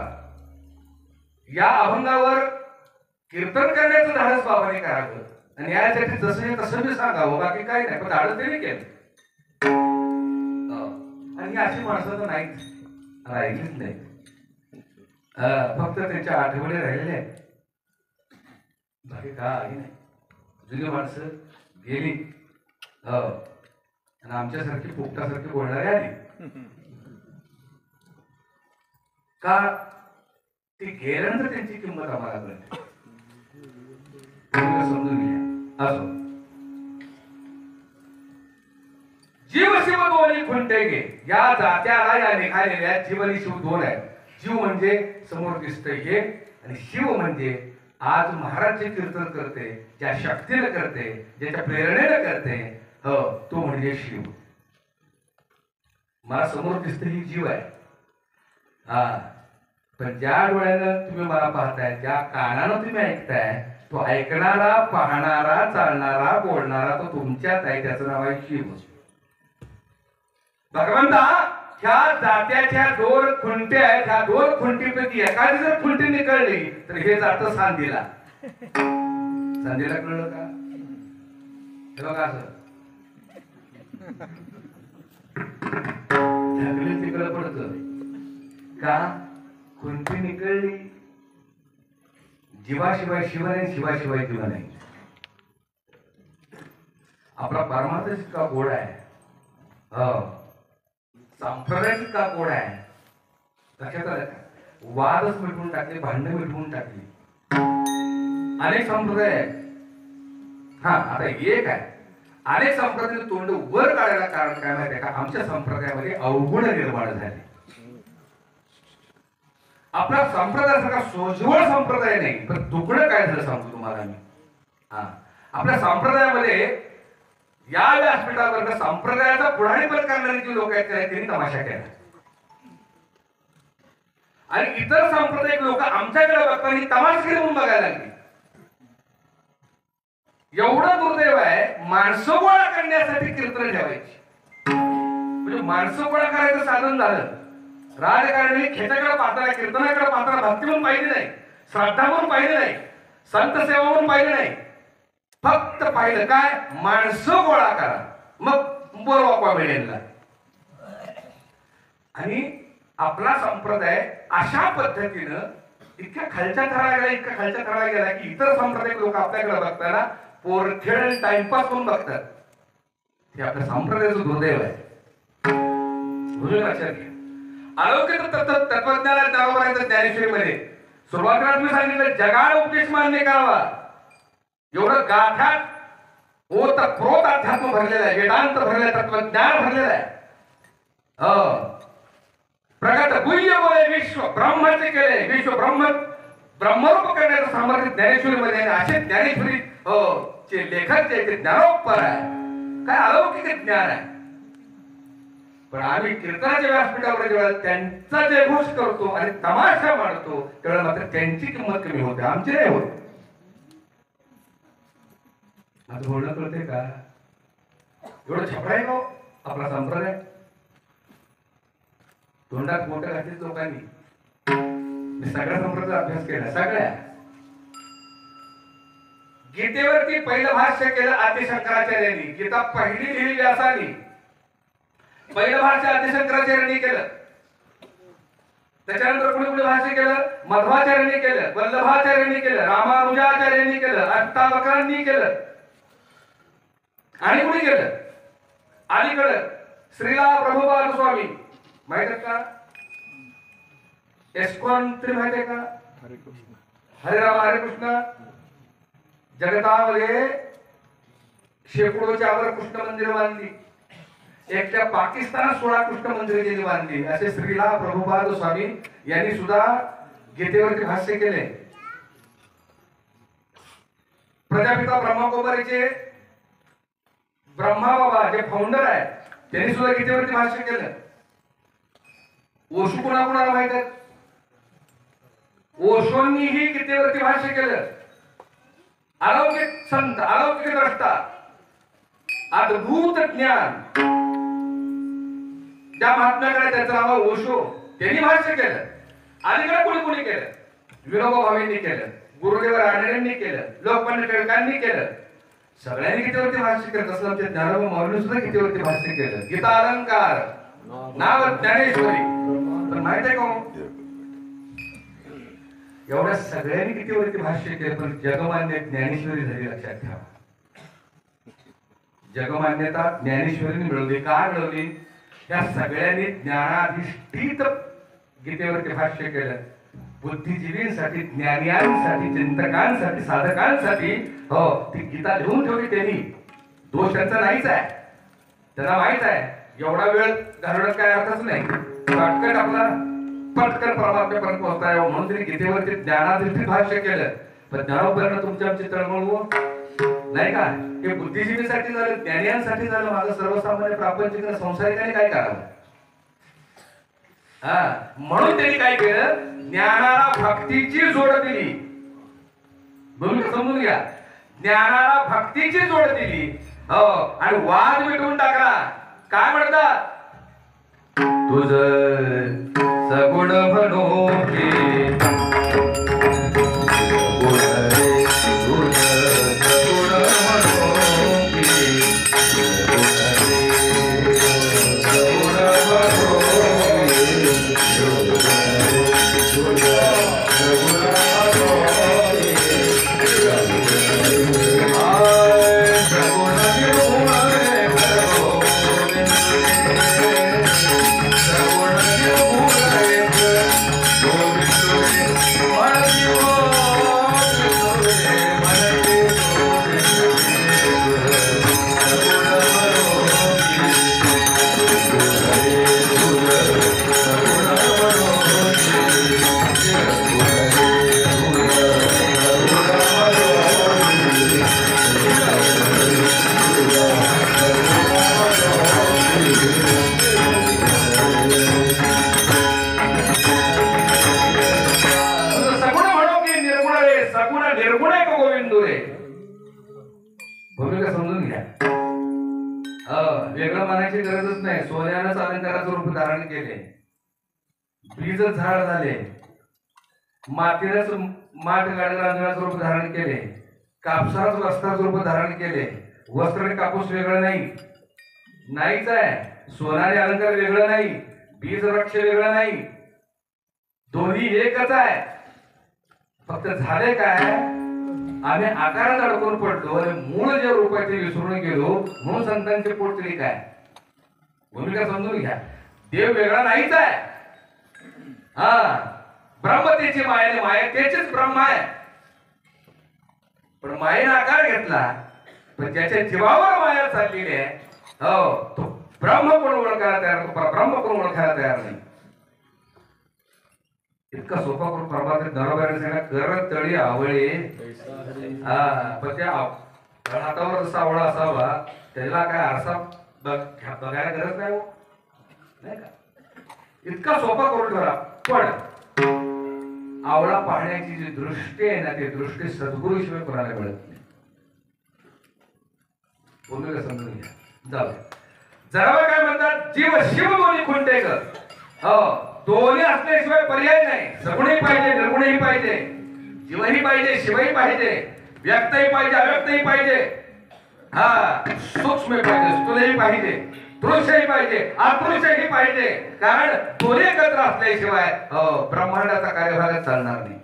या अभंगावर कीर्तन करण्याचं धाडस बाबाने करावं आणि यासाठी जसं तसं मी सांगावं, बाकी काही नाही. पण धाडस त्यांनी केलं आणि अशी माणसं तर नाहीच, राहिलीच नाही. फक्त त्यांच्या आठवडे राहिलेले आहेत, बाकी काही नाही. जुनी माणसं गेली आणि आमच्यासारखी पोपटासारखी बोलणारी आली. का? ती गेल्यानंतर त्यांची किंमत आम्हाला कळते. समजून घ्या. असो, जीव शिव दोन्ही खुंटे गे. या जात्याला या निघालेल्या जीव आणि शिव 2 आहेत. जीव म्हणजे समोर दिसतंय हे, आणि शिव म्हणजे आज महाराज जे कीर्तन करते, ज्या शक्तीने करते, ज्याच्या प्रेरणेने करते, तो म्हणजे शिव. मला समोर दिसते ही जीव आहे. पण ज्या डोळ्यानं तुम्ही मला पाहताय, ज्या कानानं तुम्ही ऐकताय, तो ऐकणारा, पाहणारा, चालणारा, बोलणारा तो तुमच्यात आहे. त्याचं नाव आहे शिव. भगवंता, ह्या जात्याच्या 2 खुंटे आहेत. ह्या 2 खुंटीपैकी एखादी जर खुंटी निकळली तर हे जातं सांदीला. सांदीला कळलं का? हे बघा, असं ढकलून तिकडं पडतो का? कोणती निकळली? जीवाशिवाय शिव नाही, शिवाशिवाय जीव नाही. आपला परमार्थ इतका गोड आहे, संप्रदाय इतका गोड आहे. लक्षात आलं का? वादच मिटवून टाकले, भांडण मिटवून टाकली. अनेक संप्रदाय आहेत. हा, आता एक आहे, अनेक संप्रदायाचे तोंड वर काढायला कारण काय माहिती आहे का? आमच्या संप्रदायामध्ये अवगुण निर्माण झाले. आपला संप्रदायासारखा सोज्वळ संप्रदाय नाही, पण दुकडं काय झालं सांगतो तुम्हाला मी. आपल्या संप्रदायामध्ये या व्यासपीठावर संप्रदायाचा पुढारीपण करणारी जी लोक आहेत त्यांनी तमाशा केला, आणि इतर सांप्रदायिक लोक आमच्याकडे बघताना तमाशा म्हणून बघायला लागली. एवढं दुर्दैव आहे, माणसं गोळा करण्यासाठी कीर्तन ठेवायची. म्हणजे माणसं गोळा करायचं साधन झालं. राजकारणी खेच्याकडे पाहताना, कीर्तनाकडे पाहताना भक्ती म्हणून पाहिजे नाही, श्रद्धा म्हणून पाहिजे नाही, संत सेवा म्हणून पाहिजे नाही. फक्त पाहिलं काय? माणसं गोळा करा, मग बोलवा मिळेल. आणि आपला संप्रदाय अशा पद्धतीनं इतक्या खालच्या थराला गेला, इतक्या खालच्या थराला गेला की इतर संप्रदाय लोक आपल्याकडे बघताना पोरखेड आणि टाइमपास म्हणून बघतात. हे आपल्या संप्रदायाचं दुर्दैव आहे. लक्षात घ्या. अलौकिक तत्वज्ञानात ज्ञानोबरायचं ज्ञानेश्वरीमध्ये सुरुवातीला तुम्ही सांगितलं जगाला उपदेश मान्य करावा. एवढं गाठात ओतप्रोत अध्यात्म भरलेलं आहे, वेदांत भरलेलं आहे, तत्वज्ञान भरलेलं आहे. प्रगत गुह्य बोले विश्व ब्रह्माचे केले, विश्व ब्रह्मरूप करण्याचं सामर्थ्य ज्ञानेश्वरीमध्ये आहे. असे ज्ञानेश्वरी चे लेखक जे ज्ञानोपर आहे, काय अलौकिक ज्ञान आहे. पण आम्ही कीर्तनाच्या व्यासपीठावर जेव्हा त्यांचा जयघोष करतो आणि तमाशा मांडतो तेव्हा मात्र त्यांची किंमत कमी होते, आमची नाही होत. माझं बोलणं कळते का? एवढं छपरा आहे का आपला संप्रदाय? तोंडात मोठं घातलीच लोकांनी. मी सगळ्या संप्रदायाचा अभ्यास केला, सगळ्या. गीतेवरती पहिलं भाष्य केलं आदिशंकराचार्यांनी. गीता पहिली लिहिली व्यासानी. पहिलं भाष्य आदिशंकराचार्यांनी केलं. त्याच्यानंतर कुणी कुणी भाष्य केलं? मध्वाचार्यांनी केलं, वल्लभाचार्यांनी केलं, रामानुजाचार्यांनी केलं, अष्टावक्रांनी केलं. आणि कुणी केलं? अलीकडं श्रीला प्रभुपाद स्वामी माहित आहे का? एस्कॉन तरी माहित आहे का? हरे राम हरे कृष्ण. जगतामध्ये शेकडोच्या वर कृष्ण मंदिर बांधली. एकट्या पाकिस्तानात 16 कृष्ण मंदिर त्यांनी बांधली. असे श्रीला प्रभुपाद स्वामी यांनी सुद्धा गीतेवरती भाष्य केले. प्रजापिता ब्रह्मकुमारीचे ब्रह्मा बाबा जे फाउंडर आहेत त्यांनी सुद्धा गीतेवरती भाष्य केलं. ओशो कोणाकोणाला माहित आहे? ओशोंनीही गीतेवरती भाष्य केलं. अलौकिक संत, अलौकिक द्रष्टा, अद्भुत ज्ञान ज्या महात्म्याकडे त्याचं नाव ओशो, त्यांनी भाष्य केलं. अलीकडे कोणी कोणी केलं? विनोबा भावेंनी केलं, गुरुदेव रानडेंनी केलं, लोकमान्य टिळकांनी केलं. सगळ्यांनी गीतेवरती भाष्य केलं. तसं आमच्या ज्ञानोबा माऊलींनी सुद्धा गीतेवरती भाष्य केलं. गीता अलंकार, नाव ज्ञानेश्वरी. पण माहित आहे का एवढ्या सगळ्यांनी गीतेवरती भाष्य केलं, पण जगमान्य ज्ञानेश्वरी झाली. लक्षात ठेवा, जगमान्यता ज्ञानेश्वरीने मिळवली. का मिळवली? त्या सगळ्यांनी ज्ञानाधिष्ठित गीतेवरती भाष्य केलं. बुद्धिजीवींसाठी, ज्ञानियांसाठी, चिंतकांसाठी, साधकांसाठी ती गीता लिहून ठेवली त्यांनी. दोष त्यांचा नाहीच आहे. त्यांना माहित आहे एवढा वेळ घालवण्यात काय अर्थच नाही. पटकन आपला पटकन परमात्म्यापर्यंत पोहोचता यावं म्हणून त्यांनी गीतेवरती ज्ञानाधिष्ठित भाष्य केलं. पण ज्ञानोपर्यंत तुमच्या आमची तळमळ नाही का? हे बुद्धिजीवीसाठी झालं, ज्ञानियांसाठी झालं. माझं सर्वसामान्य प्रापंचिक संसारिकाने काय करावं? म्हणून त्यांनी काय केलं? ज्ञानाला भक्तीची जोड दिली. बरोबर, समजून घ्या. ज्ञानाला भक्तीची जोड दिली. आणि वाद मिटवून टाकला. काय म्हणतात? तुझ सगुण म्हणू वेगळं मानायची गरजच नाही. सोन्यानंच अलंकाराचं रूप धारण केले, बीज झाड झाले, मातीनंच माठ गाडगाचं रूप धारण केले, कापसाच वस्त्राचं रूप धारण केले. वस्त्र आणि कापूस वेगळं नाहीच आहे. सोनाने अलंकार वेगळं नाही, बीज वृक्ष वेगळं नाही, दोन्ही एकच आहे. फक्त झाले काय, आम्ही आकारात अडकून पडलो आणि मूळ जे रूप आहे ते विसरून गेलो. म्हणून संतांचे पोट तरी काय भूमिका समजून घ्या. देव वेगळा नाहीच आहे. ब्रह्म त्याची माया, माया त्याचीच ब्रह्म आहे. पण मायेने आकार घेतला, पण ज्याच्या जीवावर माया चाललेली आहे, तो ब्रह्म कोण ओळखायला तयार, तो ब्रह्म कोण ओळखायला तयार नाही. इतका सोपा करून परमात्मा दरोबारी सांगा, कर तळी आवळे. पण त्या हातावर जसा आवळा असावा त्याला काय आरसा बघायला गरज नाही का? इतका सोपा करून ठेवला. पण आवळा पाहण्याची जी दृष्टी आहे ना, ती दृष्टी सद्गुरूशिवाय कोणाला मिळत नाही. भूमिका समजून घ्या. जाऊ जरा काय म्हणतात, जीव शिव दोन्ही खुंटे ग. दोन्ही असल्याशिवाय पर्याय नाही. सगुणही पाहिजे, निर्गुणही पाहिजे, जीवही पाहिजे, शिवही पाहिजे, व्यक्तही पाहिजे, अव्यक्तही पाहिजे, सूक्ष्म पाहिजे, स्थूलही पाहिजे, दृश्यही पाहिजे, अदृश्यही पाहिजे. कारण दोन्ही एकत्र असल्याशिवाय ब्रह्मांडाचा कार्यभाग चालणार नाही.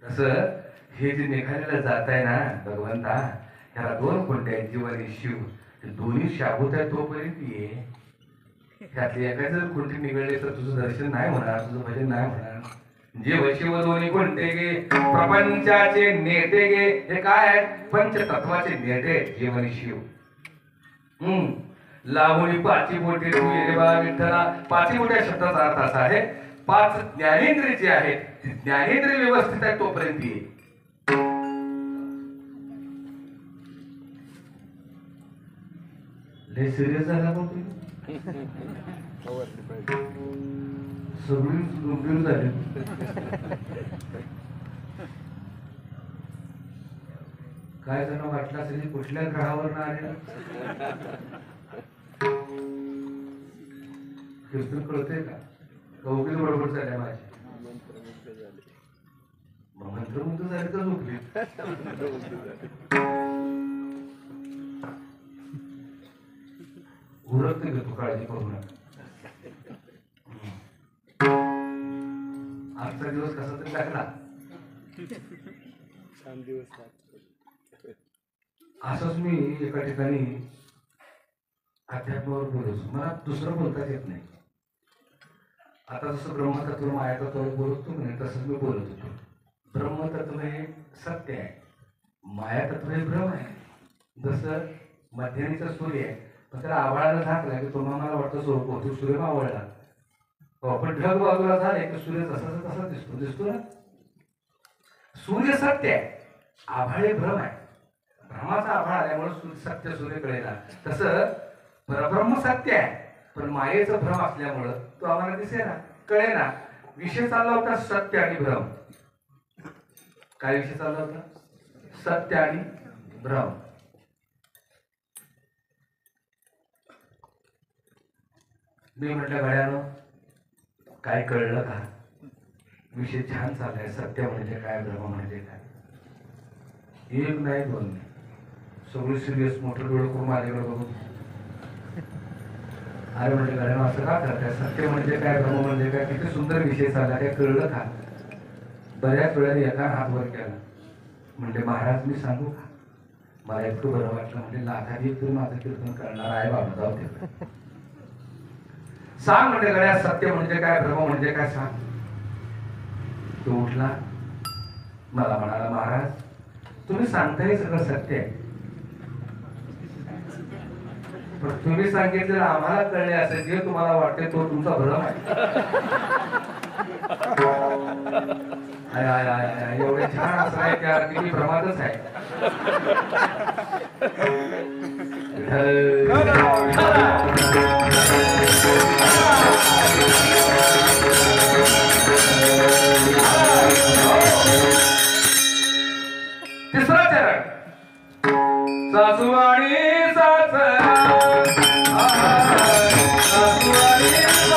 तसं हे जे निघालेलं जात आहे ना भगवंता, ह्याला दोन खुंटे आहेत, जीव आणि शिव. ते दोन्ही शाबूत आहे तोपर्यंत ये. त्यातली एकाच जर खुंटी निघाली तर तुझं दर्शन नाही होणार, तुझं भजन नाही होणार. जीव शिव दोन्ही खुंटे गे, प्रपंचाचे नेते गे. हे काय आहेत? पंचतत्वाचे नेते जीव आणि शिव. लावणी पाची बोटे तू ये बा विठ्ठला. पाची बोट्या शब्दाचा अर्थ असा आहे, पाच ज्ञानेंद्रिय जे आहेत, ज्ञानेंद्रिय व्यवस्थित आहे तोपर्यंत ये. लय सिरियस झाला बघ तुम्ही, सगळी गंभीर झाली. काय जण वाटलं असेल कुठल्या ग्रहावर आले. कीर्तन कळतंय का? कवकीच बरोबर झाल्या माझी. मंत्रमुग्ध झाले तर झोपली. उरत घेतो, काळजी करू नका. आजचा दिवस कसा तरी लागला. असंच मी एका ठिकाणी अध्यात्मावर बोलतो. मला दुसरं बोलताच येत नाही. आता जसं ब्रह्मतत्व मायातत्वावर बोलतो नाही तसंच मी बोलत होतो. ब्रह्मतत्व हे सत्य आहे, मायातत्व हे भ्रम आहे. जसं मध्यानीचा सूर्य आहे, पण त्याला आवाळाला झाकला की तुम्हाला मला वाटतं स्वरूप होतो, सूर्य मावळला. पण ढग बाजूला झाले की सूर्य तसा दिसतो ना. सूर्य सत्य आहे, आभाळ हे भ्रम आहे. भ्रमाचा आभाळ आल्यामुळे सत्य सूर्य कळेला. तसं परब्रह्म सत्य आहे, पण मायेचं भ्रम असल्यामुळं तो आम्हाला दिसेना, कळेना. विषय चालला होता सत्य आणि भ्रम. काय विषय चालला होता? सत्य आणि भ्रम. मी म्हटलं गड्यानं काय कळलं का? विषय छान चाललाय. सत्य म्हणजे काय, भ्रम म्हणजे काय. एक नाही दोन नाही, सगळं सिरियस मोठं डोळं करून माझ्याकडे बघून अरे म्हणजे गड्यानं असं का करताय? सत्य म्हणजे काय, भ्रम म्हणजे काय, किती सुंदर विषय चालला, काय कळलं का? बऱ्याच वेळाने एका हात वर केला. म्हणजे महाराज मी सांगू का, मला इतकं बरं वाटलं. म्हणजे लाखात एक तरी माझं कीर्तन करणार आहे बाबा, जाऊ दे. सांग म्हणजे गड्या, सत्य म्हणजे काय, भ्रम म्हणजे काय सांग. तो उठला, मला म्हणाला महाराज तुम्ही सांगताय सगळं सत्य आहे, पण तुम्ही सांगितलेलं आम्हाला कळले असेल, जे तुम्हाला वाटते तो तुमचा भ्रम आहे. एवढे छान असं आहे त्या किती भ्रमातच आहे. तिसरा चरण सासू आणि सासरा सासू आणि सासरा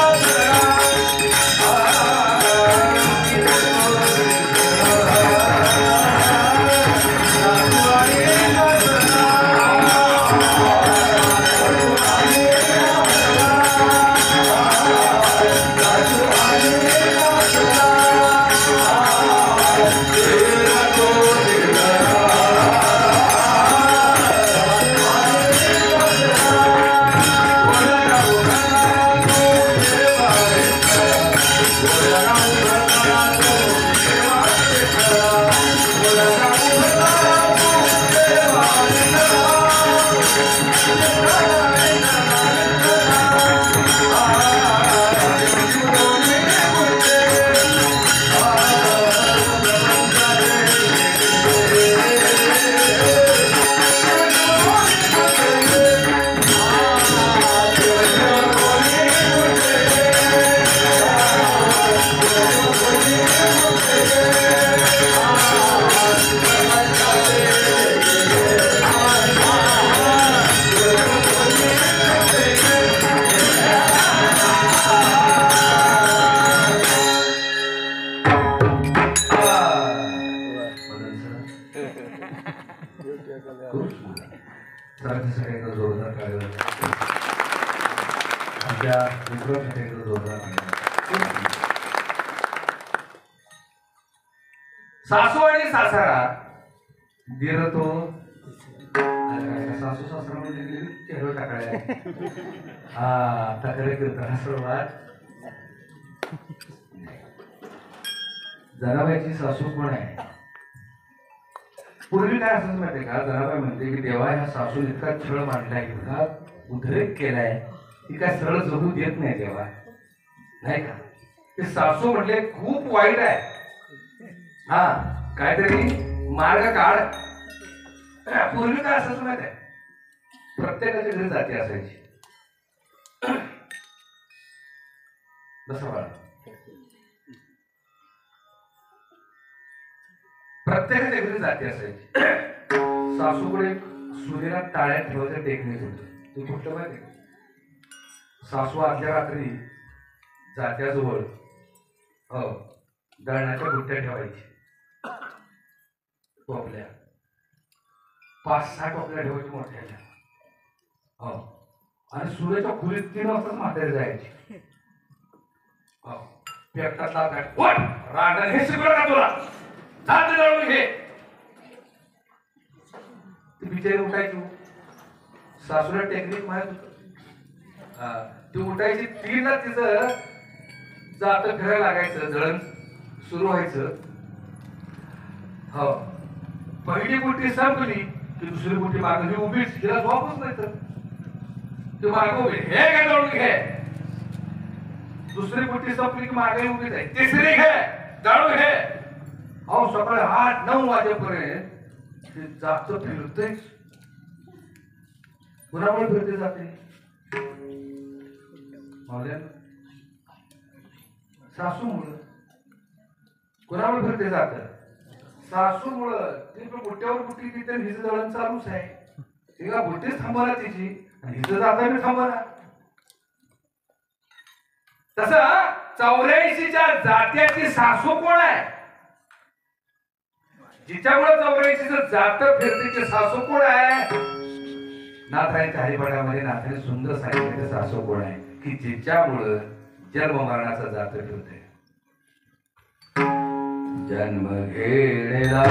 सासू आणि सासरा दीर तो सासू सासरा म्हणजे चेहरा टाकायला हा आता खरे कीर्तना सुरुवात जनाबाईची सासू कोण आहे पूर्वी काय असं माहितीये का जनाबाई म्हणते की देवा ह्या सासू इतका छळ मांडलाय इतका उद्रेक केलाय ती काय सरळ जगू देत नाही देवा नाही का ते सासू म्हटले खूप वाईट आहे हा काहीतरी मार्ग काढ पूर्वी काय असंच माहित आहे प्रत्येकाच्या घरी जाती असायची बसा बाळा प्रत्येकाच्या घरी जाती असायची सासूकडे सुनेला टाळ्यात ठेवायचं टेक्निक होतं तू कुठलं माहिती सासू आदल्या रात्री जात्याजवळ हो दळणाच्या बुट्ट्या ठेवायची टोपल्या 5-6 टोपल्या ठेवायची मोठ्याच्या हो आणि सूर्याच्या खोलीत 3 वाजता म्हातारी जायची हो पेटातला रांडण हे शिकवलं का तुला जात जळून घे ती बिचारी उठायची सासूला टेक्निक माहित होत ती उठायची 3ला तिचं जात फिरायला लागायचं जळण सुरू व्हायचं हो पहिली बुट्टी संपली की दुसरी बुट्टी मागं ही उभीच तिला झोपच नाही तर ती मागं उभी हे काय जळून घे दुसरी बुट्टी संपली की मागे उभीच आहे तिसरी घे जळून घे अहो सकाळी 8-9 वाजेपर्यंत ते जात फिरतेच कुणामुळे फिरते जाते सासूमुळं कुणामुळे फिरते जात सासूमुळं ती बुट्ट्यावर बुट्टी तिथे हिचं दळण चालूच आहे ती का बुट्टीच थांबवला तिची आणि हिचं जाता मी थांबवला तसं 84च्या जात्याची सासू कोण आहे जिच्यामुळे 84चं जात फिरते ती सासू कोण आहे नाथांच्या हरिपाठामध्ये नाथाने सुंदर सांगितले सासू कोण आहे की जिच्यामुळं जन्म मरणाचा जात फिरते जन्म घेणेला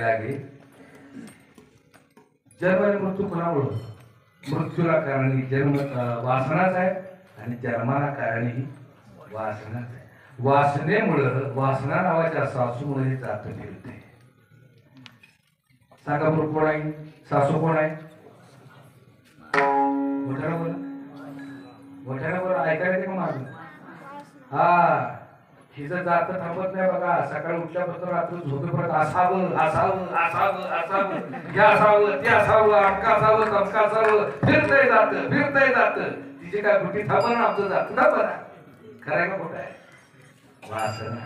लागे जन्म आणि मृत्यू कोणामुळं मृत्यूला कारणी जन्म वासनाच आहे आणि जन्माला कारणी वासनाच आहे वासनेमुळं वासना नावाच्या सासूमुळे जात फिरते सांगा बरोबर कोण आहे सासू कोण आहे मोठ्याला बोला मोठ्याला बोला ऐकायला येते का माझं हा हिचं जात थांबत नाही बघा सकाळी उठल्यापासून रात्री झोपेपर्यंत असावं असावं असावं असावं हे असावं ते असावं अमका असावं तमका असावं फिरतय जात तिची काय कुठे थांबा ना आमचं जात ना बरा खरं का खोटं आहे वासना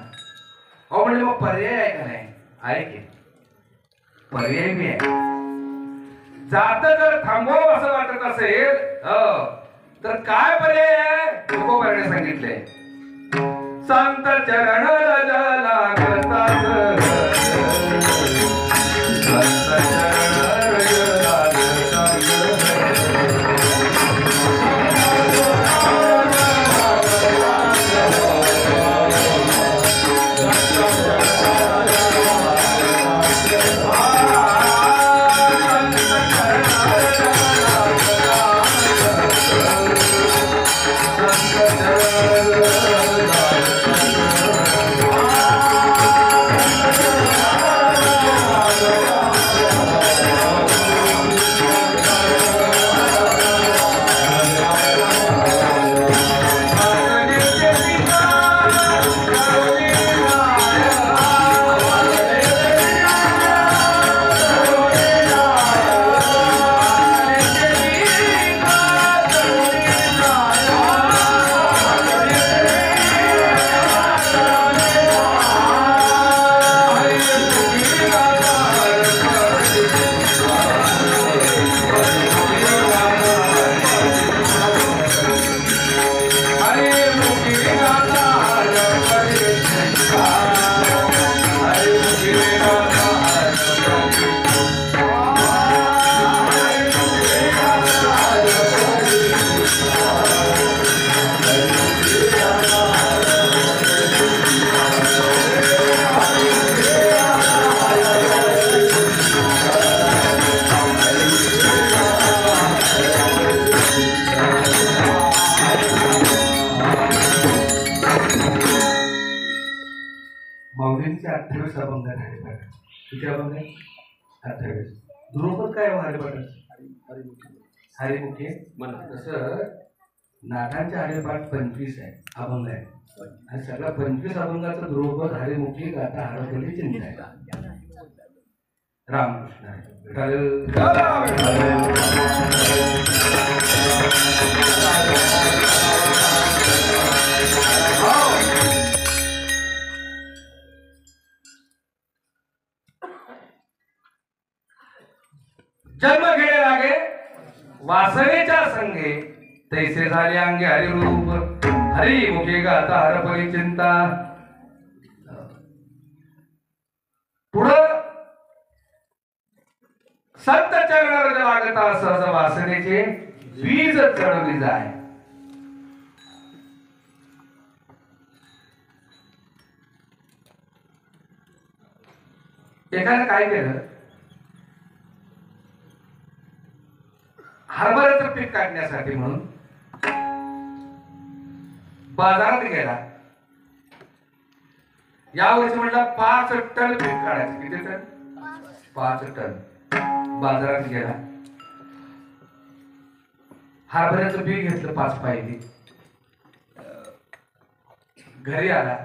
अहो म्हणजे मग पर्याय आहे का नाही आहे की पर्याय बी आहे जात जर थांबवावं असं वाटत असेल तर काय पर्याय आहे तुकोबाने सांगितलंय संत चरण लागताच संत चरण माऊलींचे 28 अभंग आहे किती अभंग आहे 28 ध्रुपद काय हरिपाठ हरिमुखी तसं नाथांचे हरिपाठ 25 आहे अभंग आहे आणि सगळ्या 25 अभंगाचं ध्रुपद हरिमुखी गाथा हरपली चिंता आहे रामकृष्ण जन्म घेणे लागे वासनेच्या संगे तैसे झाले अंगे हरिरूप हरी मुखे गाता हरपली चिंता पुढं संत चरणावर लागता सहज वासनेचे बीज चढवली जाय एकाने काय केलं हरभऱ्याचं पीक काढण्यासाठी म्हणून बाजारात गेला यावर्षी म्हटलं 5 टन पीक काढायचं किती टन 5 टन बाजारात गेला हरभऱ्याचं पीक घेतलं 5 पायली घरी आला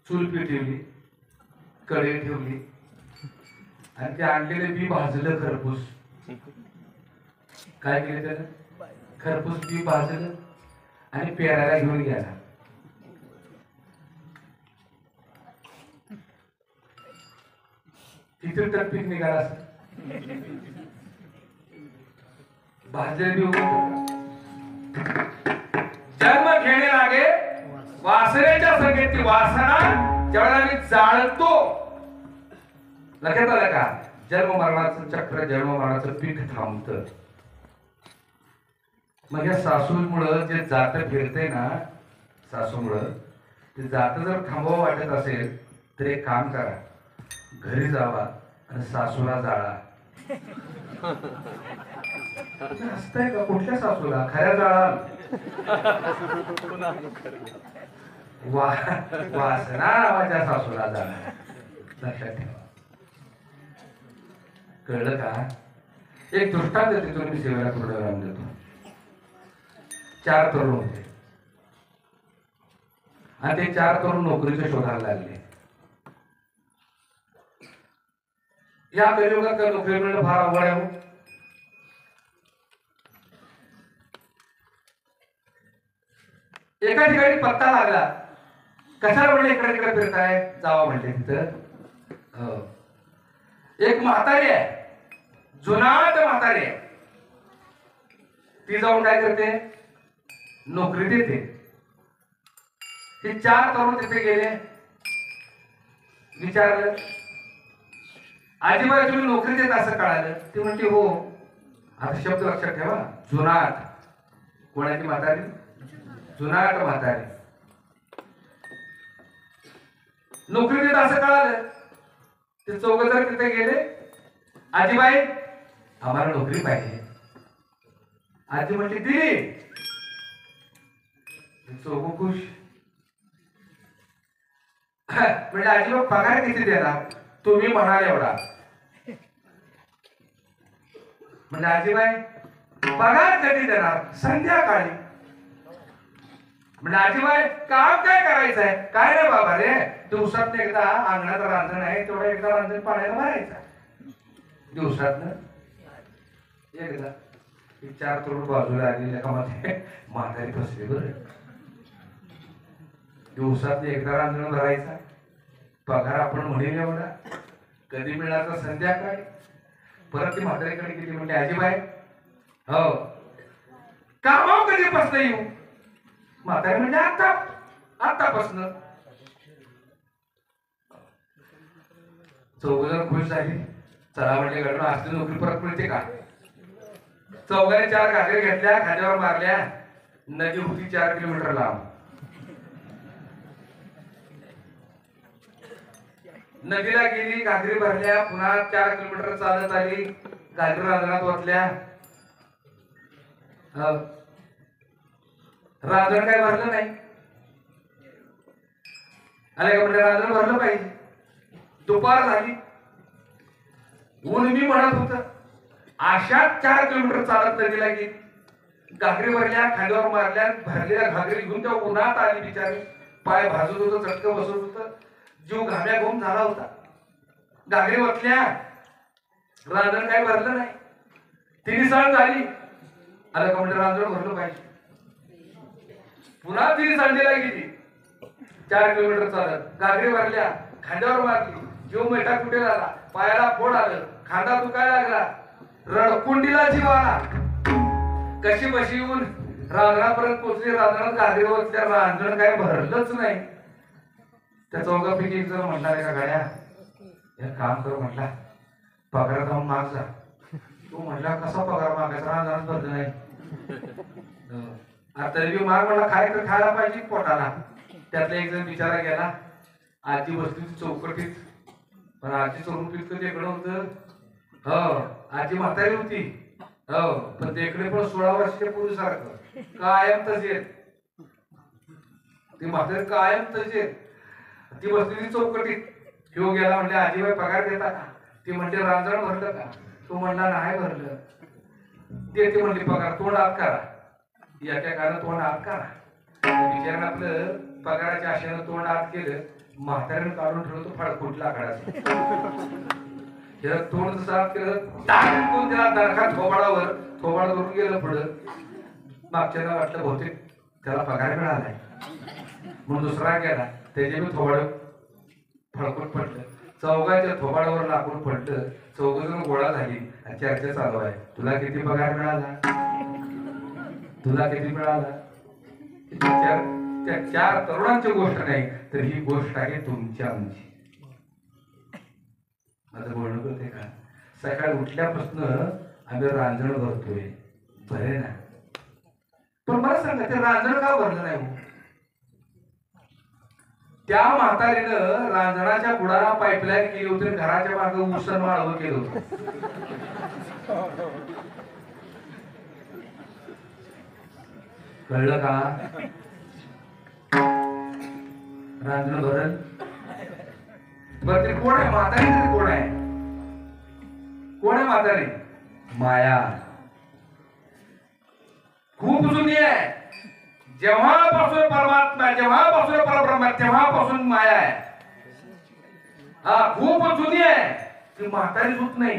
चूल पेटवली कढई ठेवली आणि ते आणलेले बी भाजलं खरपूस काय केलं त्यानं खरपूस बी भाजलं आणि पेरायला घेऊन गेला किती टन पीक निघाला असं भाजले बी जन्म घेणे लागे वासनेच्या संगीत वासना ज्यावेळेला मी जाळतो लक्षात आलं का जन्म मरणाचं चक्र जन्म मरणाचं पीक थांबतं मग या सासूमुळं जे जात फिरते ना सासूमुळं ते जात जर थांबवा वाटत असेल तर एक काम करा घरी जावा आणि सासूला जाळा. असतंय का कुठल्या सासूला? खऱ्या जाळा. वासना नावाच्या सासूला जाळा. लक्षात ठेवा. कळलं का? एक दृष्टांत देतो मी सेवेला प्रोग्राम देतो. 4 तरुण होते आणि ते 4 तरुण नोकरीच्या शोधायला लागले. या कलियुगात का नोकरी मिळणं फार अवघड आहे. एका ठिकाणी पत्ता लागला. कशाला म्हणले इकडे इकडे फिरताय? जावा म्हणले तिथं. एक म्हातारी आहे, जुनाट म्हातारी आहे. ती जाऊन काय करते? नोकरी देते. हे 4 तरुण तिथे गेले. विचारलं, आजीबाई तुम्ही नोकरी देत असं कळालं? ती म्हणते हो. आता शब्द लक्षात ठेवा, जुनाट. कोणाची म्हातारी? जुनाट म्हातारी. नोकरी देत असं कळालं. ते 4 जण तिथे गेले. आजीबाई आम्हाला नोकरी पाहिजे. आजी म्हणते दिली. 4 खुश. म्हणजे आजीबाई पगार किती देणार? तुम्ही म्हणाल एवढा. म्हणजे आजीबाई पगार कधी देणार? संध्याकाळी. म्हणजे आजीबाई काम काय करायचं आहे? काय रे बाबा रे, दिवसात एकदा अंगणात रांजण आहे तेवढं एकदा रांजण पाण्याला भरायचं. दिवसातनं एकदा. 4 तरुण बाजूला आलेल्या कामात म्हातारी फसली. बरं, दिवसात एकदा रांजण भरायचा. पगार आपण म्हणेल एवढा. कधी मिळाला? संध्याकाळी. परत ती म्हातारीकडे गेली. म्हणजे आजीबाई हो कामावर कधीपासून येऊ? म्हातारी म्हणजे आतापासून. 4 जण खुश झाली. चला म्हणजे घडून असली नोकरी परत मिळते का? 4 4 घागरी घेतल्या, खांद्यावर मारल्या. नदी होती 4 किलोमीटर लांब. नदीला गेली, घागरी भरल्या. पुन्हा 4 किलोमीटर चालत आली. घागरी रांजणात ओतल्या. रांजण काय भरलं नाही. आले का? म्हणजे रांजण भरलं पाहिजे. दुपार झाली. ऊन मी म्हणत होत. अशाच 4 किलोमीटर चालत नदीला गेली. घागरी भरल्या, खांद्यावर मारल्या. भरलेल्या घागरी घेऊन त्या उन्हात आली बिचारी. पाय भाजत होतं, चटकं बसत होतं. जीव घाम्या घुम झाला होता. घागरी ओतल्या, रांजण काय भरलं नाही. 3 साल झाली. आलं का? म्हणजे रांजण भरलं पाहिजे. पुन्हा 3 संडेला गेली. 4 किलोमीटर चालत घागरी भरल्या, खांद्यावर मारली. जीव मेटा कुठे झाला. पायाला फोड आलं, खांदा दुखायला लागला. रडकुंडीला जीव आला. कशी बशी येऊन रांजणापर्यंत पोहोचली. रांजणात घागरी ओतल्या, रांजण काय भरलंच नाही. त्या 4पैकी एक जण म्हणला, का गाड्या एक काम कर म्हटला, पगार जाऊन माग जा. तू म्हणला कसा पगार मागायचा? रांजणात भरलं नाही. तरी बी माग म्हणला, काय तर खायला पाहिजे पोटाला. त्यातला एक जण बिचारा गेला. आजी बसली होती चौकटीत. पण आजीचं रूप इतकं देखणं होतं. हो, आजी म्हातारी होती. हो, पण देखणे पण 16 वर्षाच्या पूर्वीसारखं कायम तसेच. ती म्हातारी कायम तसेच. ती बसलेली चौकटीत. ह्यो गेला. म्हणले आजीबाई पगार देता का? ती म्हणते रांजण भरलं का? तो म्हणला नाही भरलं. देते म्हणली पगार. तोंड आत करा. याच्या कारण तोंड आत करा. बिचारानं आपलं पगाराच्या आशेनं तोंड आत केलं. म्हातारीनं काढून ठेवलं तो फडकुट लाकडाचं. त्याला तोंड जसं आत केलं, टाकून त्याला दणका थोबाडावर. थोबाड करून गेलं पुढं. मागच्याला वाटलं बहुतेक त्याला पगार मिळालाय म्हणून दुसरा गेला. त्याचे मी थोबाड फडकून पडलं. 4घाच्या थोबाडावर लाकूड पडलं. 4 जण गोळा झाली आणि चर्चा चालू आहे. तुला किती पगार मिळाला? तुला किती मिळाला? त्या 4 तरुणांची गोष्ट नाही, तर ही गोष्ट आहे तुमची आमची. माझं बोलणं करते का? सकाळी उठल्यापासून आम्ही रांजण भरतोय. बरे ना? पण मला सांगा, ते रांजण का भरलं नाही? त्या म्हातारीनं रांजणाच्या बुडाला पाईपलाईन केली होती, घराच्या मागे उसण माळवं केलं होतं. कळलं का? रांजण भरल बर. ते कोण आहे म्हातारी? तरी कोण आहे? कोण आहे म्हातारी? माया. खूप जुनी आहे. जेव्हापासून परमात्मा, जेव्हापासून परब्रह्म, तेव्हापासून माया आहे. हा खूप जुनी आहे. ती म्हातारी होत नाही,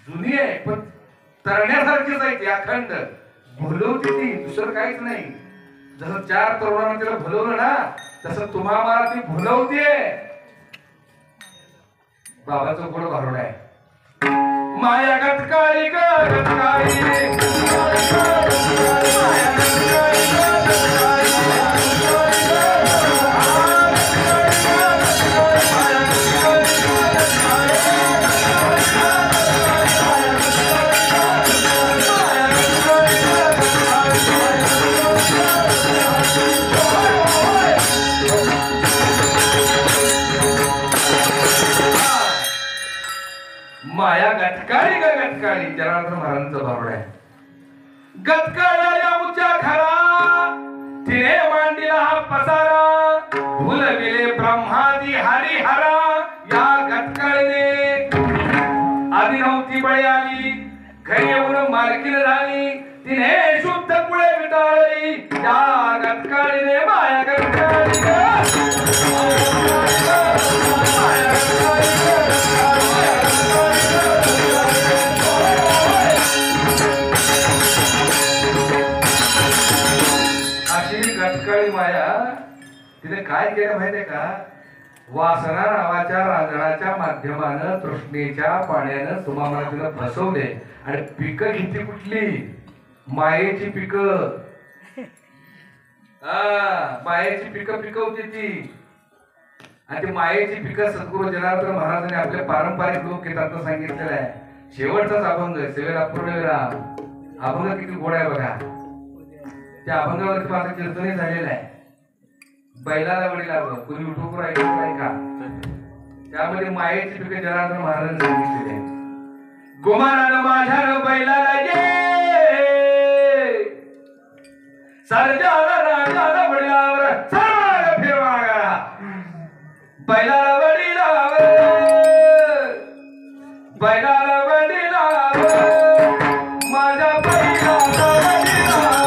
जुनी आहे पण तरण्यासारखीच आहे ती. अखंड भुलवते ती, दुसरं काहीच नाही. जसं 4 तरुणांना तिला भुलवलं ना, तसं तुम्हाला ती भुलवते. बाबाचं गोड भारुड आहे. माया गटकाळी ग गटकाळी, माया गटकाळी ग गटकाळी. जनार्दन महाराजांचं भारुड आहे. गटकाळ्या मुच्या खरा, तिने मांडीला हा पसारा, भुलविले ब्रह्मादी हरिहरा. या गटकाळीने आधी नव्हती बळी आली, घरी येऊन मालकीन झाली, तिने शुद्ध पुळे विटाळली. या गटकाळीने माया गटकाळी ग. गटकाळी माया तिने काय केलं माहितीये का? वासना नावाच्या रांजणाच्या माध्यमानं तृष्णेच्या पाण्यानं तुम्हाला तिला फसवले आणि पिकं घेतली कुठली? मायेची पिकं. मायेची पिकं पिकवते ती. आणि ती मायेची पिकं सद्गुरू जनार्दन महाराजांनी आपल्या पारंपरिक लोकगीतात सांगितलेलं आहे. शेवटचाच अभंग सेवेला पूर्णविराम. अभंग किती गोड आहे बघा. त्या अभंगावरती माझं कीर्तनही झालेलं आहे. बैलाला वडी लागलं, कुणी उठून ऐकलं नाही का? त्यामध्ये मायेची पिके जनार्दन महाराजांनी सांगितलेले. गुमानानं माझ्या बैलाला ये, सर्जाला राजाला वडिलावर सर्वांना फिरवा करा. बैलाला वडी लाव, बैलाला वडी लाव, माझ्या बैलाला वडी लाव.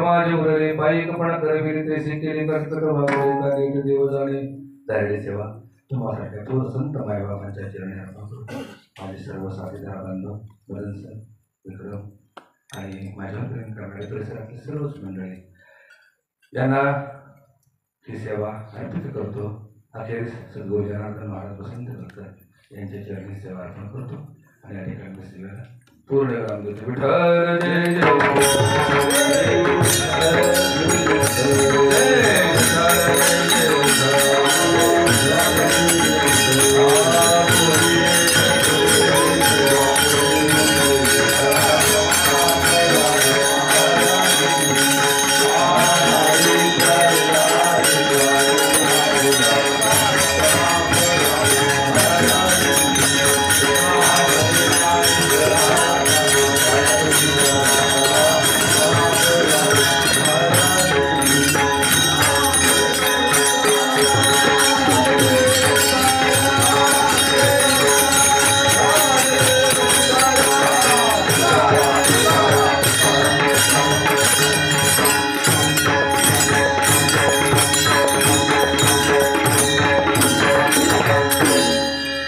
माझे उरले बाईकपणा करविली तैसे केले कर्कट वागले का नीट देव जाणे तारडे सेवा तुम्हासाठी थोर संत मायबाबांच्या चरणी अर्पण करतो. माझे सर्व साथीदार बांधव बदन सर विक्रम आणि माझ्या प्रेम करणारे परिसरातले सर्वच मंडळी यांना ही सेवा अर्पित करतो. अखेरीस सद्गुरू जनार्दन महाराज वसंत करतात यांच्या चरणी सेवा अर्पण करतो आणि या ठिकाणी सेवेला पूर्ण राम देतो. विठ्ठल जय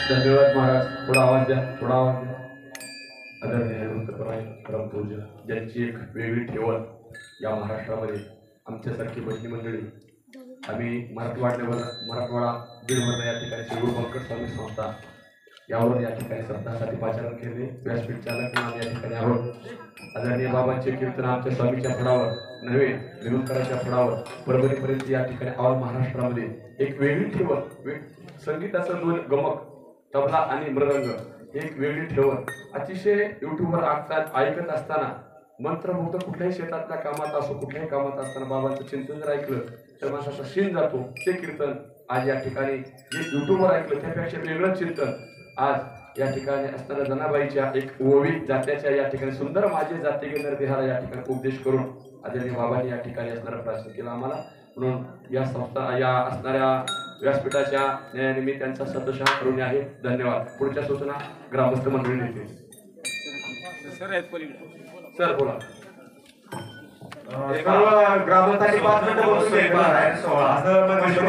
धन्यवाद महाराज. थोडा आवाज द्या, थोडा आवाज द्या. आदरणीय वृत्तपराय परमपूज्य ज्यांची एक वेगळी ठेवण या महाराष्ट्रामध्ये आमच्यासारखी भजनी मंडळी आम्ही मराठवाडा बीडमधून या ठिकाणी श्री गुरु पंकज स्वामी संस्था यावरून या ठिकाणी श्रद्धासाठी पाचारण केले. व्यासपीठ चालक म्हणून या ठिकाणी आहोत. आदरणीय बाबांचे कीर्तन आमच्या स्वामीच्या फळावर नव्हे निरुंकराच्या फळावर परभणीपर्यंत या ठिकाणी ऑल महाराष्ट्रामध्ये एक वेगळी ठेवण संगीताचं दोन गमक तबला आणि मृदंग एक वेगळी ठेवण अतिशय युट्यूबवर ऐकत असताना मंत्रमुग्ध कुठल्याही शेतातल्या कामात असो कुठल्याही कामात असताना बाबांचं चिंतन जर ऐकलं तर माणसाचा शीन जातो. ते कीर्तन आज या ठिकाणी जे युट्यूबवर ऐकलं त्यापेक्षा वेगळं चिंतन आज या ठिकाणी असताना जनाबाईच्या एक ओवी जात्याच्या या ठिकाणी सुंदर माझे जाते गेनर देहाला या ठिकाणी उपदेश करून आदरणीय बाबांनी या ठिकाणी असणारा प्राशन केला आम्हाला. म्हणून या संस्था या असणाऱ्या व्यासपीठाच्या न्यायानिमित्त त्यांचा सतशः करून आहे. धन्यवाद. पुढच्या सूचना ग्रामस्थ मंडळी देतील. सर बोला. सर्व ग्रामस्थांनी 5 मिनिटं बसून